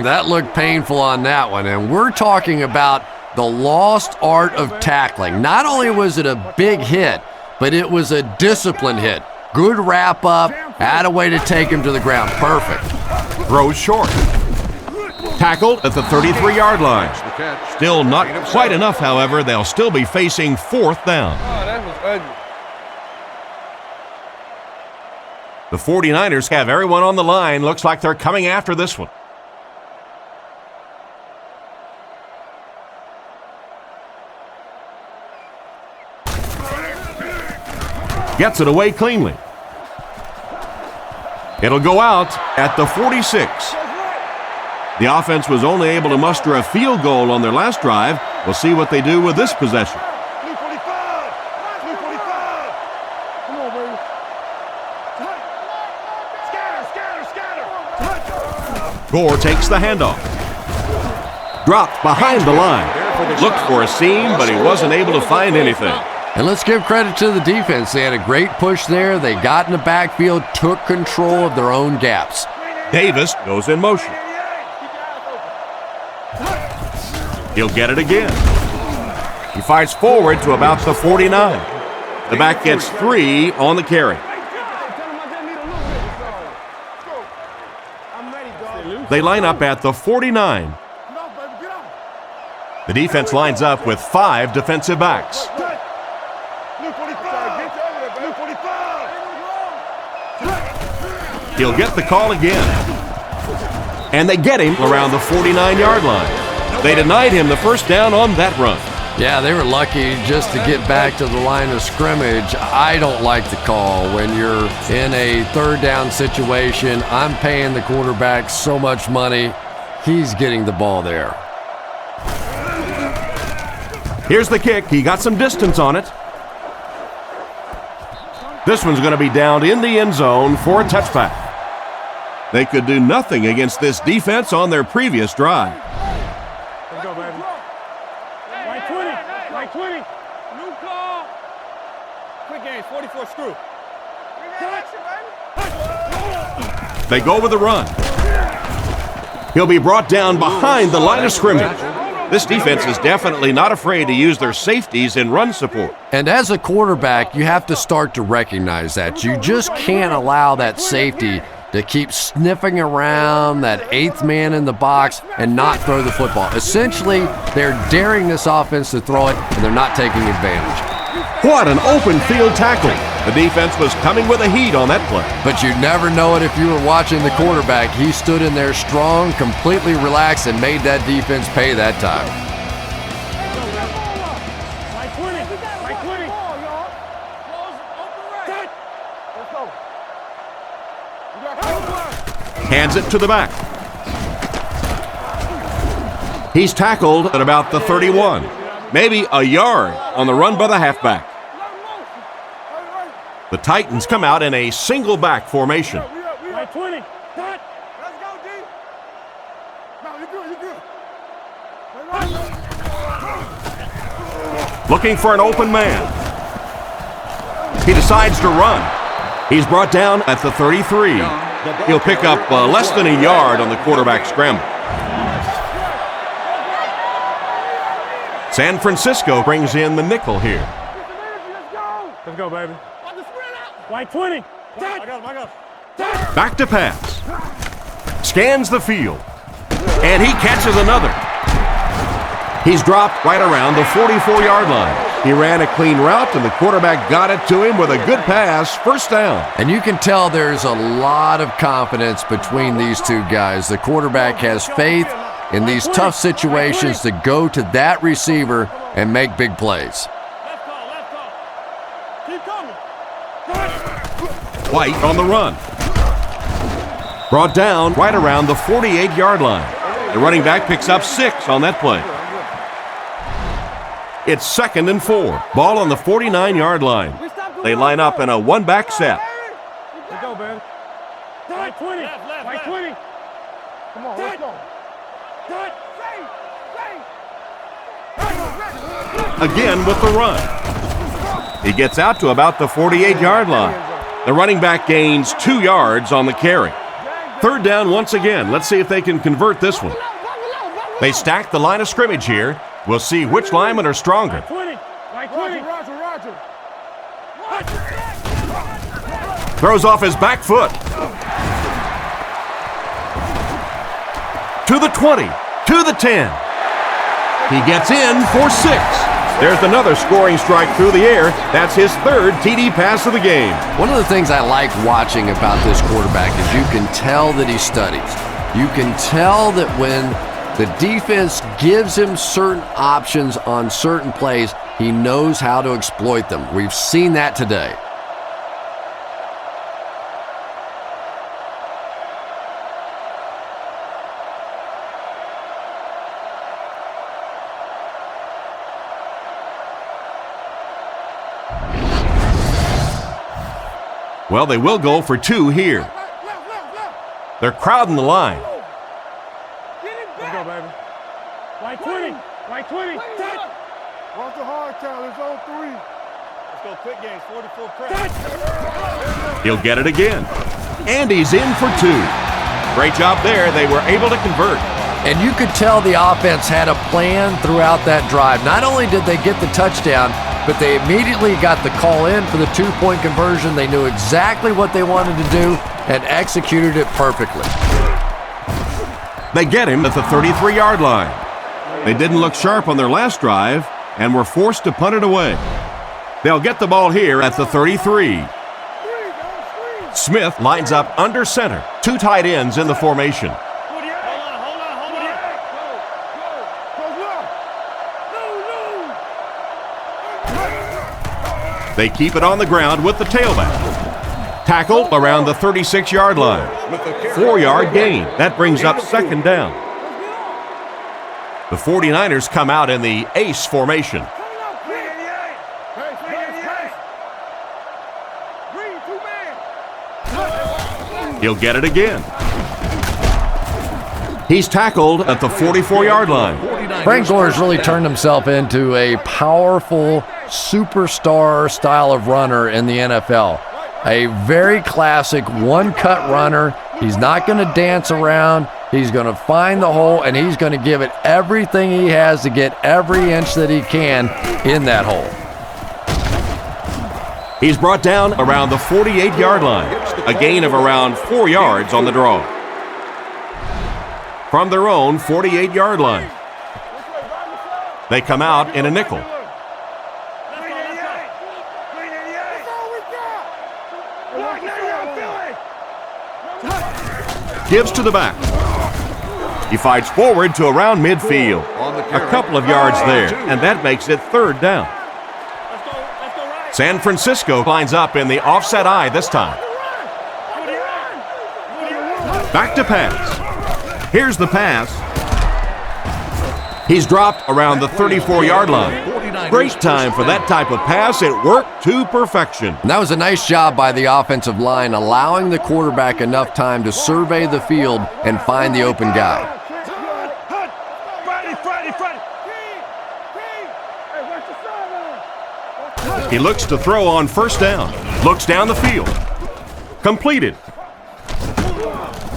That looked painful on that one, and we're talking about the lost art of tackling. Not only was it a big hit, but it was a disciplined hit. Good wrap up, had a way to take him to the ground. Perfect. Throws short. Tackled at the 33-yard line. Still not quite enough, however. They'll still be facing 4th down. That was ugly. The 49ers have everyone on the line. Looks like they're coming after this one. Gets it away cleanly. It'll go out at the 46. The offense was only able to muster a field goal on their last drive. We'll see what they do with this possession. Gore takes the handoff. Dropped behind the line. Looked for a seam, but he wasn't able to find anything. And let's give credit to the defense. They had a great push there. They got in the backfield, took control of their own gaps. Davis goes in motion. He'll get it again. He fights forward to about the 49. The back gets 3 on the carry. They line up at the 49. The defense lines up with 5 defensive backs. He'll get the call again. And they get him around the 49-yard line. They denied him the first down on that run. Yeah, they were lucky just to get back to the line of scrimmage. I don't like the call when you're in a third down situation. I'm paying the quarterback so much money. He's getting the ball there. Here's the kick. He got some distance on it. This one's going to be down in the end zone for a touchback. They could do nothing against this defense on their previous drive. Let's go, baby. Right 20. Right 20. New call. Quick games, 44 screw. They go with the run. He'll be brought down behind the line of scrimmage. This defense is definitely not afraid to use their safeties in run support. And as a quarterback, you have to start to recognize that. You just can't allow that safety to keep sniffing around that 8th man in the box and not throw the football. Essentially, they're daring this offense to throw it, and they're not taking advantage. What an open field tackle. The defense was coming with a heat on that play. But you never know it if you were watching the quarterback. He stood in there strong, completely relaxed, and made that defense pay that time. Hands it to the back. He's tackled at about the 31. Maybe a yard on the run by the halfback. The Titans come out in a single back formation. Right 20. Let's go, D. No, you're good, you're good. Looking for an open man. He decides to run. He's brought down at the 33. He'll pick up less than a yard on the quarterback scramble. San Francisco brings in the nickel here. Let's go, baby. White 20. I got him. Back to pass. Scans the field. And he catches another. He's dropped right around the 44-yard line. He ran a clean route, and the quarterback got it to him with a good pass, first down. And you can tell there's a lot of confidence between these two guys. The quarterback has faith in these tough situations to go to that receiver and make big plays. White on the run. Brought down right around the 48-yard line. The running back picks up 6 on that play. It's 2nd and 4. Ball on the 49-yard line. They line up in a one-back set. Let's go, baby. Right 20. Right 20. Come on, let's go. Again with the run. He gets out to about the 48-yard line. The running back gains 2 yards on the carry. 3rd down once again. Let's see if they can convert this one. They stack the line of scrimmage here. We'll see which linemen are stronger. Roger. Throws off his back foot. To the 20. To the 10. He gets in for 6. There's another scoring strike through the air. That's his 3rd TD pass of the game. One of the things I like watching about this quarterback is you can tell that he studies. You can tell that when the defense gives him certain options on certain plays, he knows how to exploit them. We've seen that today. Well, they will go for 2 here. They're crowding the line. Let's go, baby. Right 20. Right 20. Watch the hard count. It's on 3. Let's go quick games. 44 press. He'll get it again. And he's in for 2. Great job there. They were able to convert. And you could tell the offense had a plan throughout that drive. Not only did they get the touchdown, but they immediately got the call in for the two-point conversion. They knew exactly what they wanted to do and executed it perfectly. They get him at the 33-yard line. They didn't look sharp on their last drive and were forced to punt it away. They'll get the ball here at the 33. Smith lines up under center. Two tight ends in the formation. They keep it on the ground with the tailback. Tackled around the 36-yard line. 4-yard gain. That brings up second down. The 49ers come out in the ace formation. He'll get it again. He's tackled at the 44-yard line. Frank Gore's really turned himself into a powerful superstar style of runner in the NFL. A very classic one-cut runner. He's not going to dance around. He's going to find the hole, and he's going to give it everything he has to get every inch that he can in that hole. He's brought down around the 48-yard line, a gain of around 4 yards on the draw. From their own 48-yard line, they come out in a nickel. Gives to the back. He fights forward to around midfield. A couple of yards there, and that makes it third down. San Francisco lines up in the offset eye this time. Back to pass. Here's the pass. He's dropped around the 34-yard line. Great time for that type of pass. It worked to perfection. And that was a nice job by the offensive line, allowing the quarterback enough time to survey the field and find the open guy. He looks to throw on first down. Looks down the field. Completed.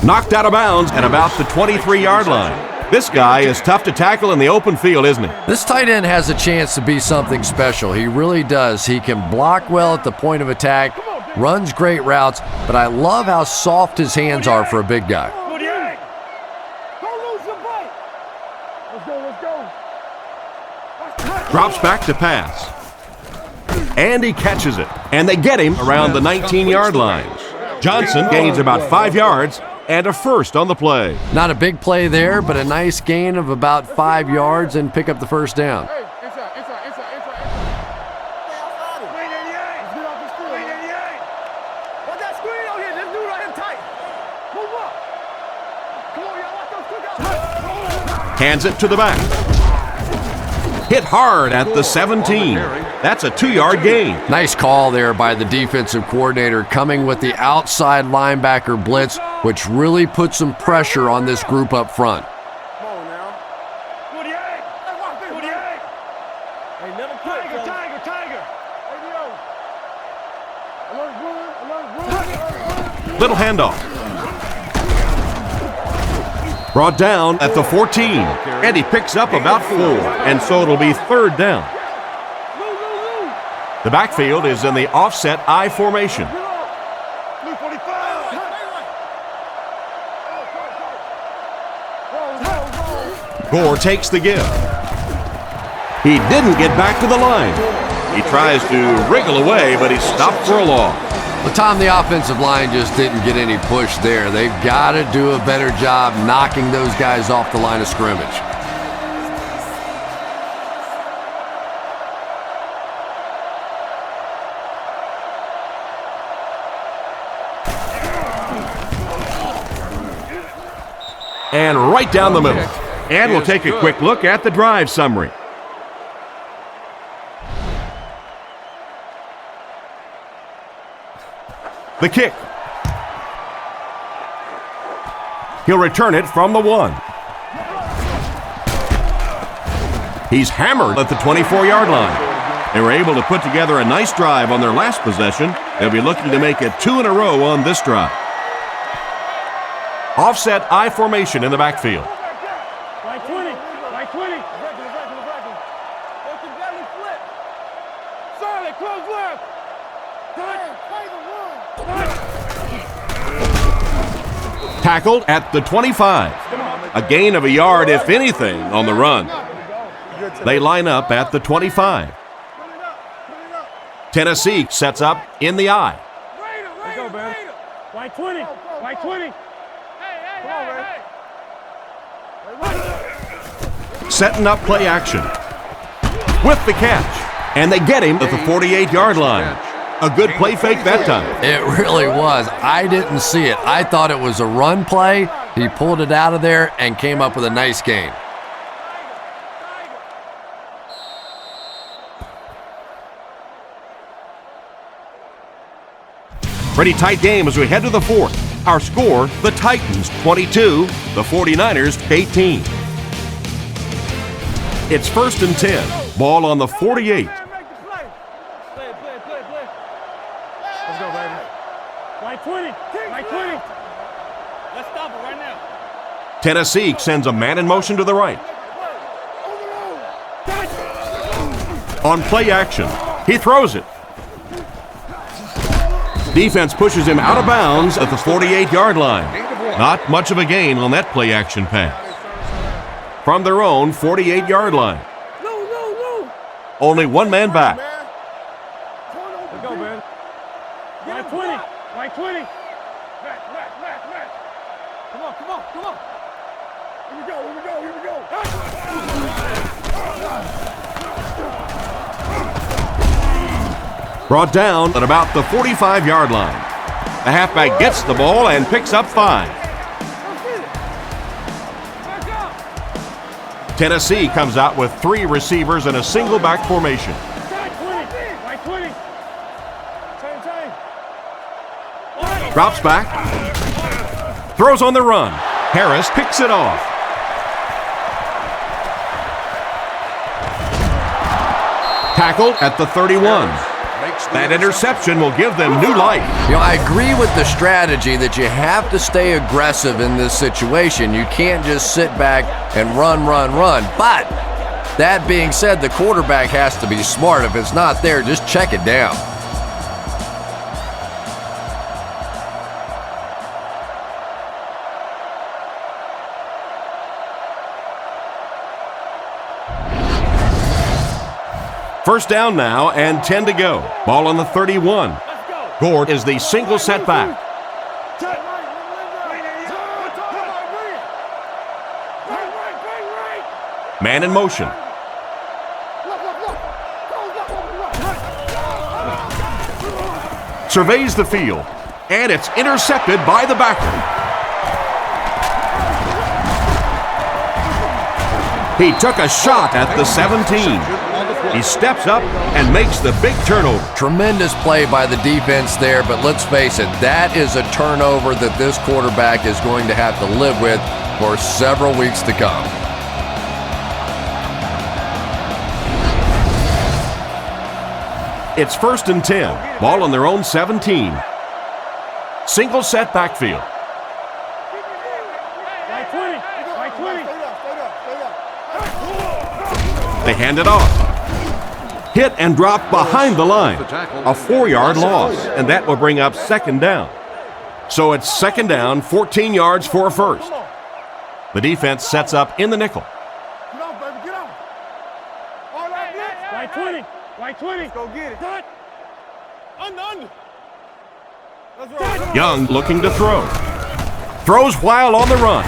Knocked out of bounds at about the 23-yard line. This guy is tough to tackle in the open field, isn't he? This tight end has a chance to be something special. He really does. He can block well at the point of attack, runs great routes, but I love how soft his hands are for a big guy. Drops back to pass. And he catches it. And they get him around the 19-yard line. Johnson gains about 5 yards and a first on the play. Not a big play there, but a nice gain of about 5 yards and pick up the first down. Hands it to the back. Hit hard at the 17. That's a 2-yard gain. Nice call there by the defensive coordinator, coming with the outside linebacker blitz, which really put some pressure on this group up front. Little handoff. Brought down at the 14, and he picks up about 4, and so it'll be third down. The backfield is in the offset I formation. Gore takes the give. He didn't get back to the line. He tries to wriggle away, but he's stopped for a loss. But Tom, the offensive line just didn't get any push there. They've got to do a better job knocking those guys off the line of scrimmage. And right down the middle. And we'll take a quick look at the drive summary. The kick. He'll return it from the 1. He's hammered at the 24-yard line. They were able to put together a nice drive on their last possession. They'll be looking to make it 2 in a row on this drive. Offset I formation in the backfield. close left. Tackled at the 25. A gain of a yard, if anything, on the run. They line up at the 25. Tennessee sets up in the I. Let's go, man. White 20. White 20. Setting up play action. With the catch. And they get him at the 48-yard line. A good play fake that time. It really was. I didn't see it. I thought it was a run play. He pulled it out of there and came up with a nice gain. Pretty tight game as we head to the fourth. Our score, the Titans 22, the 49ers 18. It's 1st and 10. Ball on the 48. Let's go, baby. White 20. White 20. Let's stop it right now. Tennessee sends a man in motion to the right. On play action, he throws it. Defense pushes him out of bounds at the 48-yard line. Not much of a gain on that play action pass. From their own 48-yard line. Only one man back. Let's go, man. White 20. White 20. Back. Come on. Here we go. Brought down at about the 45-yard line. The halfback gets the ball and picks up 5. Tennessee comes out with 3 receivers in a single back formation. White 20. Drops back. Throws on the run. Harris picks it off. Tackled at the 31. That interception will give them new life. You know, I agree with the strategy that you have to stay aggressive in this situation. You can't just sit back and run. But that being said, the quarterback has to be smart. If it's not there, just check it down. First down now and 10 to go. Ball on the 31. Gord is the single setback. Man in motion. Surveys the field, and it's intercepted by the backer. He took a shot at the 17. He steps up and makes the big turnover. Tremendous play by the defense there, but let's face it, that is a turnover that this quarterback is going to have to live with for several weeks to come. It's 1st and 10. Ball on their own 17. Single set backfield. They hand it off. Hit and drop behind the line. A 4-yard loss, and that will bring up 2nd down. So it's 2nd down, 14 yards for a first. The defense sets up in the nickel. Get on, baby, get on. All right, White 20. White 20. Let's go get it. Cut. Under. That's right. Young looking to throw. Throws while on the run.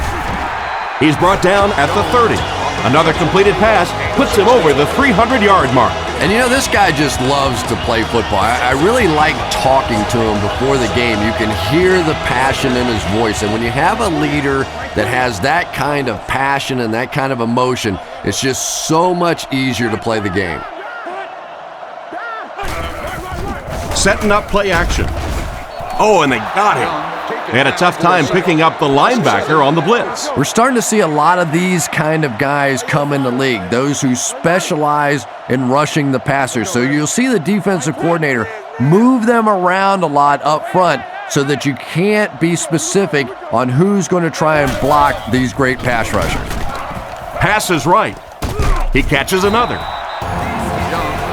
He's brought down at the 30. Another completed pass puts him over the 300-yard mark. And you know, this guy just loves to play football. I really like talking to him before the game. You can hear the passion in his voice. And when you have a leader that has that kind of passion and that kind of emotion, it's just so much easier to play the game. Setting up play action. Oh, and they got him. They had a tough time picking up the linebacker on the blitz. We're starting to see a lot of these kind of guys come in the league, those who specialize in rushing the passer. So you'll see the defensive coordinator move them around a lot up front so that you can't be specific on who's going to try and block these great pass rushers. Pass is right. He catches another.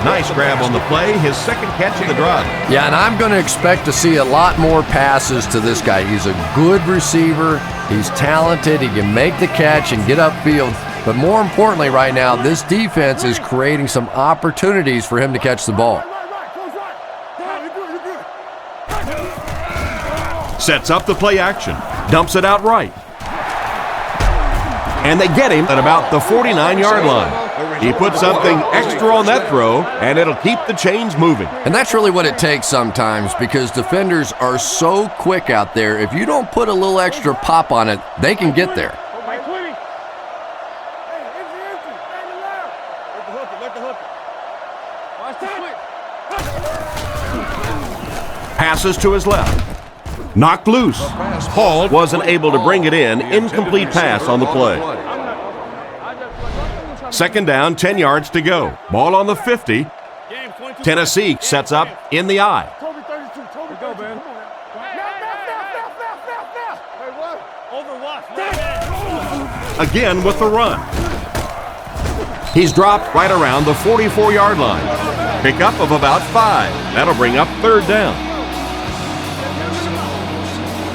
Nice grab on the play, his second catch of the drive. Yeah, and I'm going to expect to see a lot more passes to this guy. He's a good receiver. He's talented. He can make the catch and get upfield. But more importantly right now, this defense is creating some opportunities for him to catch the ball. Sets up the play action, dumps it out right. And they get him at about the 49-yard line. He puts something extra on that throw, and it'll keep the chains moving. And that's really what it takes sometimes, because defenders are so quick out there. If you don't put a little extra pop on it, they can get there. Passes to his left. Knocked loose. Hall wasn't able to bring it in. Incomplete pass on the play. Second down, 10 yards to go. Ball on the 50. Tennessee sets up in the I. Again with the run. He's dropped right around the 44-yard line. Pickup of about 5. That'll bring up third down.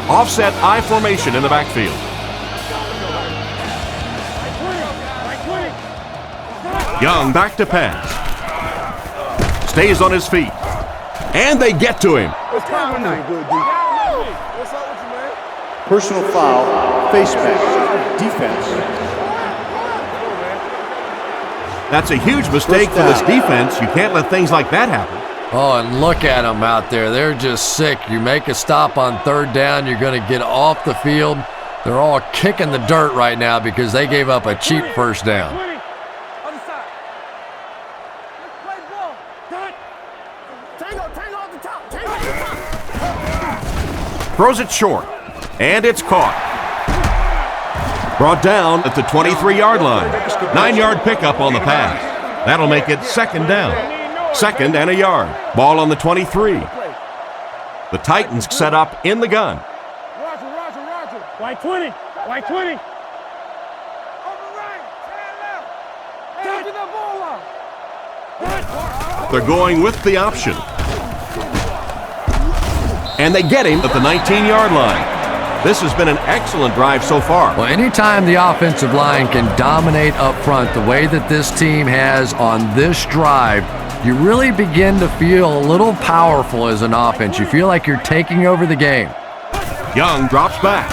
Offset I formation in the backfield. Young back to pass. Stays on his feet. And they get to him. Personal foul, face mask, defense. That's a huge mistake for this defense. You can't let things like that happen. Oh, and look at them out there. They're just sick. You make a stop on third down, you're going to get off the field. They're all kicking the dirt right now because they gave up a cheap first down. Throws it short, and it's caught. Brought down at the 23-yard line. 9-yard pickup on the pass. That'll make it second down. Second and a yard. Ball on the 23. The Titans set up in the gun. Roger. White 20. White 20. Over right. Stand left. Get that ball up. They're going with the option. And they get him at the 19-yard line. This has been an excellent drive so far. Well, anytime the offensive line can dominate up front the way that this team has on this drive, you really begin to feel a little powerful as an offense. You feel like you're taking over the game. Young drops back.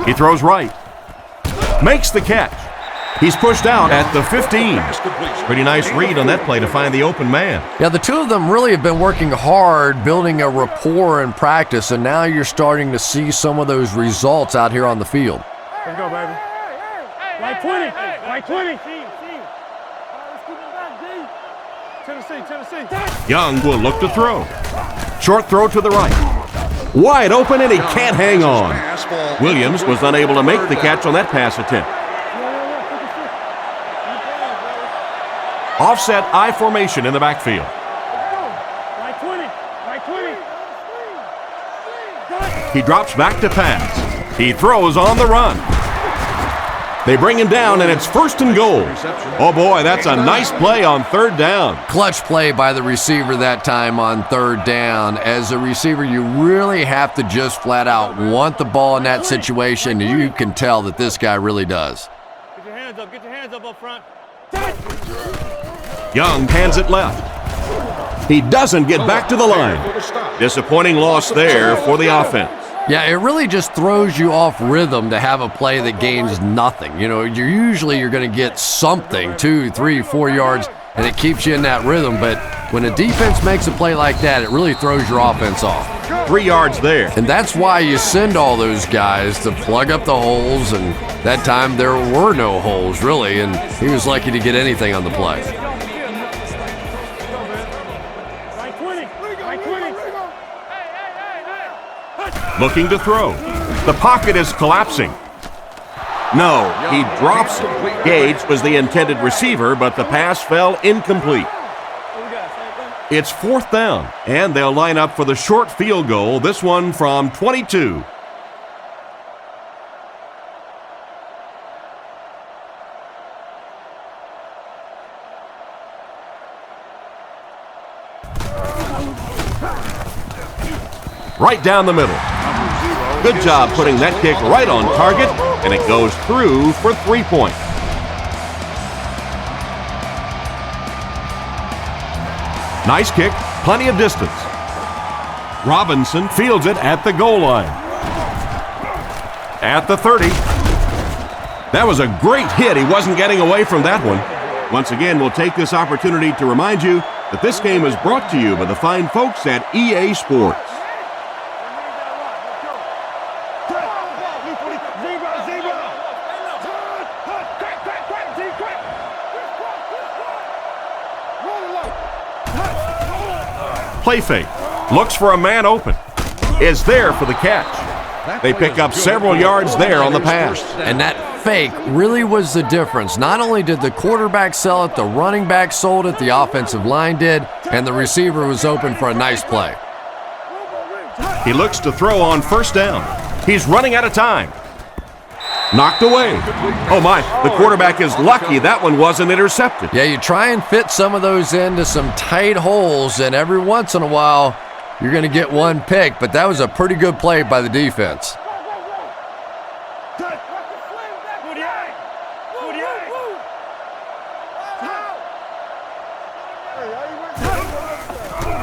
He throws right. Makes the catch. He's pushed out at the 15. Pretty nice read on that play to find the open man. Yeah, the two of them really have been working hard, building a rapport in practice, and now you're starting to see some of those results out here on the field. Let's go, baby. White 20. White 20. Tennessee. Young will look to throw. Short throw to the right. Wide open, and he can't hang on. Williams was unable to make the catch on that pass attempt. Offset I formation in the backfield. White 20. He drops back to pass. He throws on the run. They bring him down, and it's first and goal. Oh, boy, that's a nice play on third down. Clutch play by the receiver that time on third down. As a receiver, you really have to just flat out want the ball in that situation. You can tell that this guy really does. Get your hands up. Get your hands up front. Young hands it left. He doesn't get back to the line. Disappointing loss there for the offense. Yeah, it really just throws you off rhythm to have a play that gains nothing. You know, you're going to get something, 2, 3, 4 yards, and it keeps you in that rhythm. But when a defense makes a play like that, it really throws your offense off. 3 yards there. And that's why you send all those guys to plug up the holes, and that time there were no holes, really, and he was lucky to get anything on the play. Looking to throw. The pocket is collapsing. No, he drops it. Gage was the intended receiver, but the pass fell incomplete. It's fourth down, and they'll line up for the short field goal, this one from 22. Right down the middle. Good job putting that kick right on target, and it goes through for 3 points. Nice kick, plenty of distance. Robinson fields it at the goal line. At the 30. That was a great hit. He wasn't getting away from that one. Once again, we'll take this opportunity to remind you that this game is brought to you by the fine folks at EA Sports. Play fake. Looks for a man open. Is there for the catch. They pick up several yards there on the pass. And that fake really was the difference. Not only did the quarterback sell it, the running back sold it, the offensive line did, and the receiver was open for a nice play. He looks to throw on first down. He's running out of time. Knocked away. Oh my, the quarterback is lucky that one wasn't intercepted. Yeah, you try and fit some of those into some tight holes, and every once in a while, you're going to get one pick, but that was a pretty good play by the defense.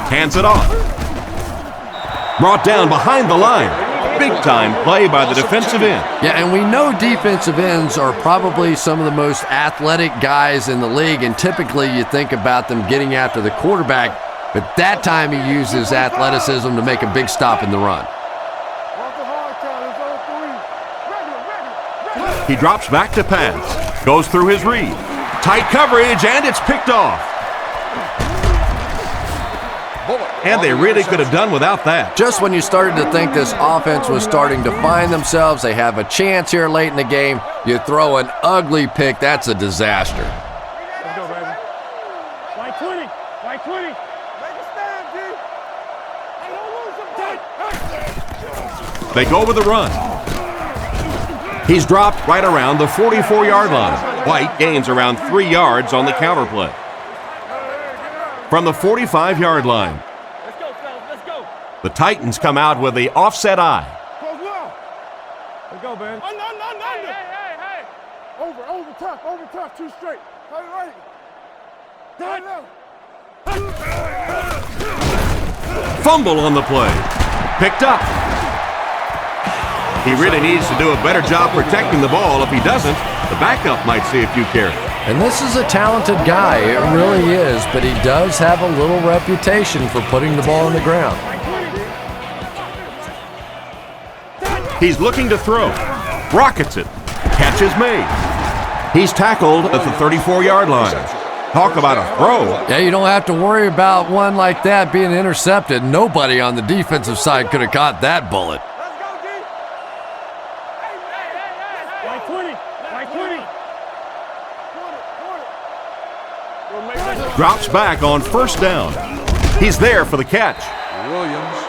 Hands it off. Brought down behind the line. Big-time play by the defensive end. Yeah, and we know defensive ends are probably some of the most athletic guys in the league, and typically you think about them getting after the quarterback, but that time he used his athleticism to make a big stop in the run. He drops back to pass. Goes through his read. Tight coverage, and it's picked off. And they really could have done without that. Just when you started to think this offense was starting to find themselves, they have a chance here late in the game, you throw an ugly pick, that's a disaster. Let's go, baby. White 20. White 20. Make a stand, G. Hey, don't lose some. They go with the run. He's dropped right around the 44-yard line. White gains around 3 yards on the counter play. From the 45-yard line, the Titans come out with the offset eye. Let's go, man. Hey. Over, tough, 2 straight. Right. Fumble on the play. Picked up. He really needs to do a better job protecting the ball. If he doesn't, the backup might see a few carries. And this is a talented guy, it really is, but he does have a little reputation for putting the ball on the ground. He's looking to throw. Rockets it. Catch is made. He's tackled at the 34-yard line. Talk about a throw. Yeah, you don't have to worry about one like that being intercepted. Nobody on the defensive side could have caught that bullet. Drops back on first down. He's there for the catch.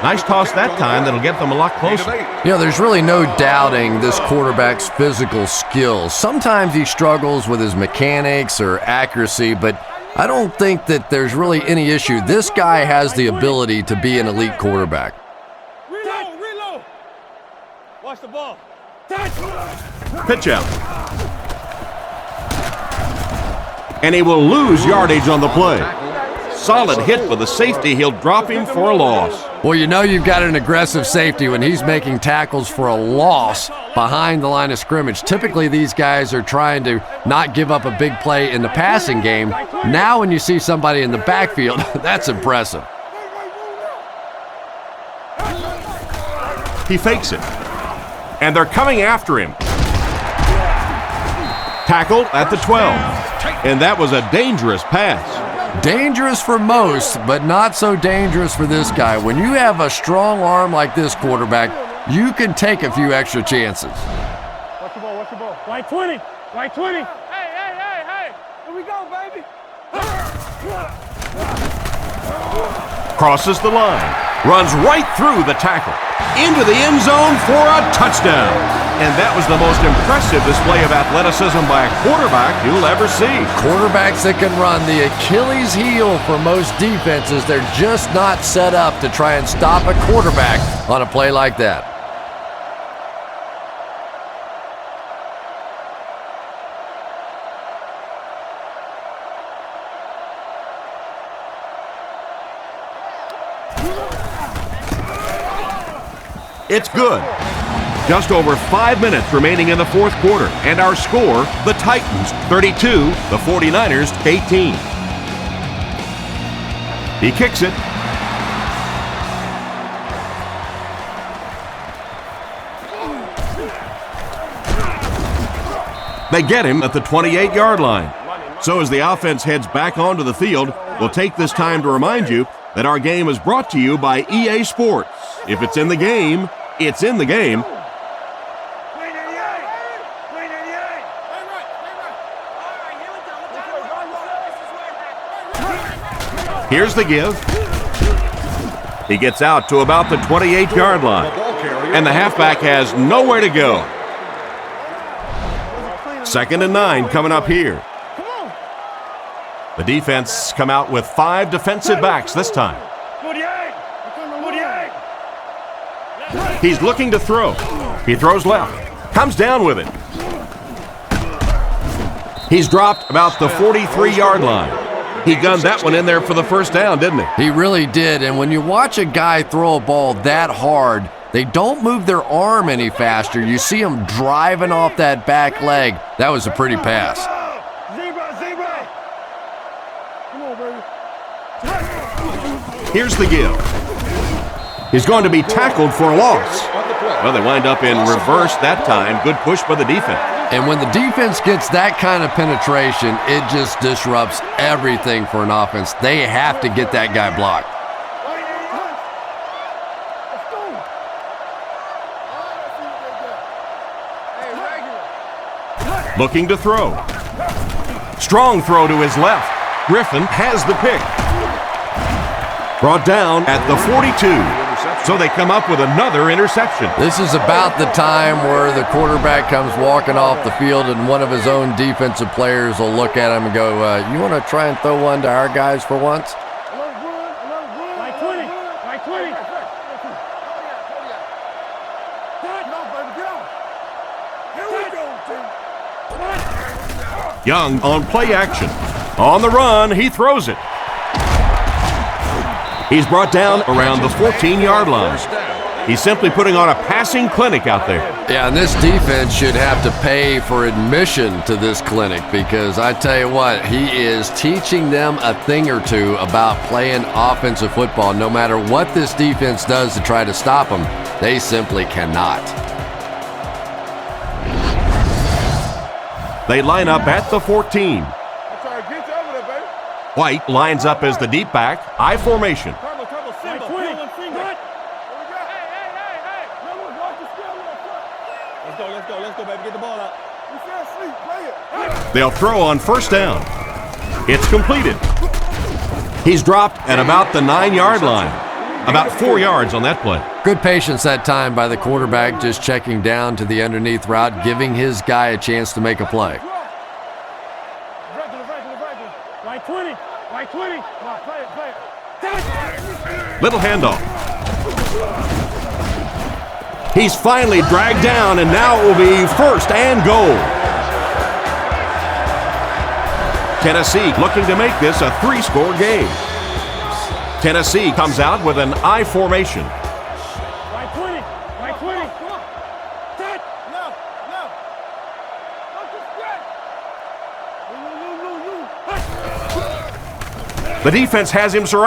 Nice toss that time that'll get them a lot closer. You know, there's really no doubting this quarterback's physical skills. Sometimes he struggles with his mechanics or accuracy, but I don't think that there's really any issue. This guy has the ability to be an elite quarterback. Reload. Watch the ball. Pitch out. And he will lose yardage on the play. Solid hit with the safety. He'll drop him for a loss. Well, you know you've got an aggressive safety when he's making tackles for a loss behind the line of scrimmage. Typically, these guys are trying to not give up a big play in the passing game. Now when you see somebody in the backfield, that's impressive. He fakes it. And they're coming after him. Tackled at the 12. And that was a dangerous pass. Dangerous for most, but not so dangerous for this guy. When you have a strong arm like this quarterback, you can take a few extra chances. Watch the ball. White 20. Hey. Here we go, baby. Crosses the line. Runs right through the tackle. Into the end zone for a touchdown. And that was the most impressive display of athleticism by a quarterback you'll ever see. Quarterbacks that can run, the Achilles heel for most defenses. They're just not set up to try and stop a quarterback on a play like that. It's good. Just over 5 minutes remaining in the fourth quarter, and our score, the Titans 32, the 49ers 18. He kicks it. They get him at the 28-yard line. So as the offense heads back onto the field, we'll take this time to remind you that our game is brought to you by EA Sports. If it's in the game, it's in the game. Here's the give. He gets out to about the 28-yard line, and the halfback has nowhere to go. 2nd and 9 coming up here. The defense come out with 5 defensive backs this time. He's looking to throw. He throws left. Comes down with it. He's dropped about the 43-yard line. He gunned that one in there for the first down, didn't he? He really did, and when you watch a guy throw a ball that hard, they don't move their arm any faster. You see him driving off that back leg. That was a pretty pass. Here's the give. He's going to be tackled for a loss. Well, they wind up in reverse that time. Good push by the defense. And when the defense gets that kind of penetration, it just disrupts everything for an offense. They have to get that guy blocked. Looking to throw. Strong throw to his left. Griffin has the pick. Brought down at the 42. So they come up with another interception. This is about the time where the quarterback comes walking off the field and one of his own defensive players will look at him and go, you want to try and throw one to our guys for once? Like 20. Like 20. Young on play action. On the run, he throws it. He's brought down around the 14-yard line. He's simply putting on a passing clinic out there. Yeah, and this defense should have to pay for admission to this clinic because I tell you what, he is teaching them a thing or two about playing offensive football. No matter what this defense does to try to stop them, they simply cannot. They line up at the 14. White lines up as the deep back, I formation. Let's go, baby. Get the ball out. They'll throw on first down. It's completed. He's dropped at about the 9-yard line. About 4 yards on that play. Good patience that time by the quarterback, just checking down to the underneath route, giving his guy a chance to make a play. Like 20. Like 20. Play it. Little handoff. He's finally dragged down, and now it will be first and goal. Tennessee looking to make this a 3-score game. Tennessee comes out with an I formation. Like 20. Like 20. The defense has him surrounded.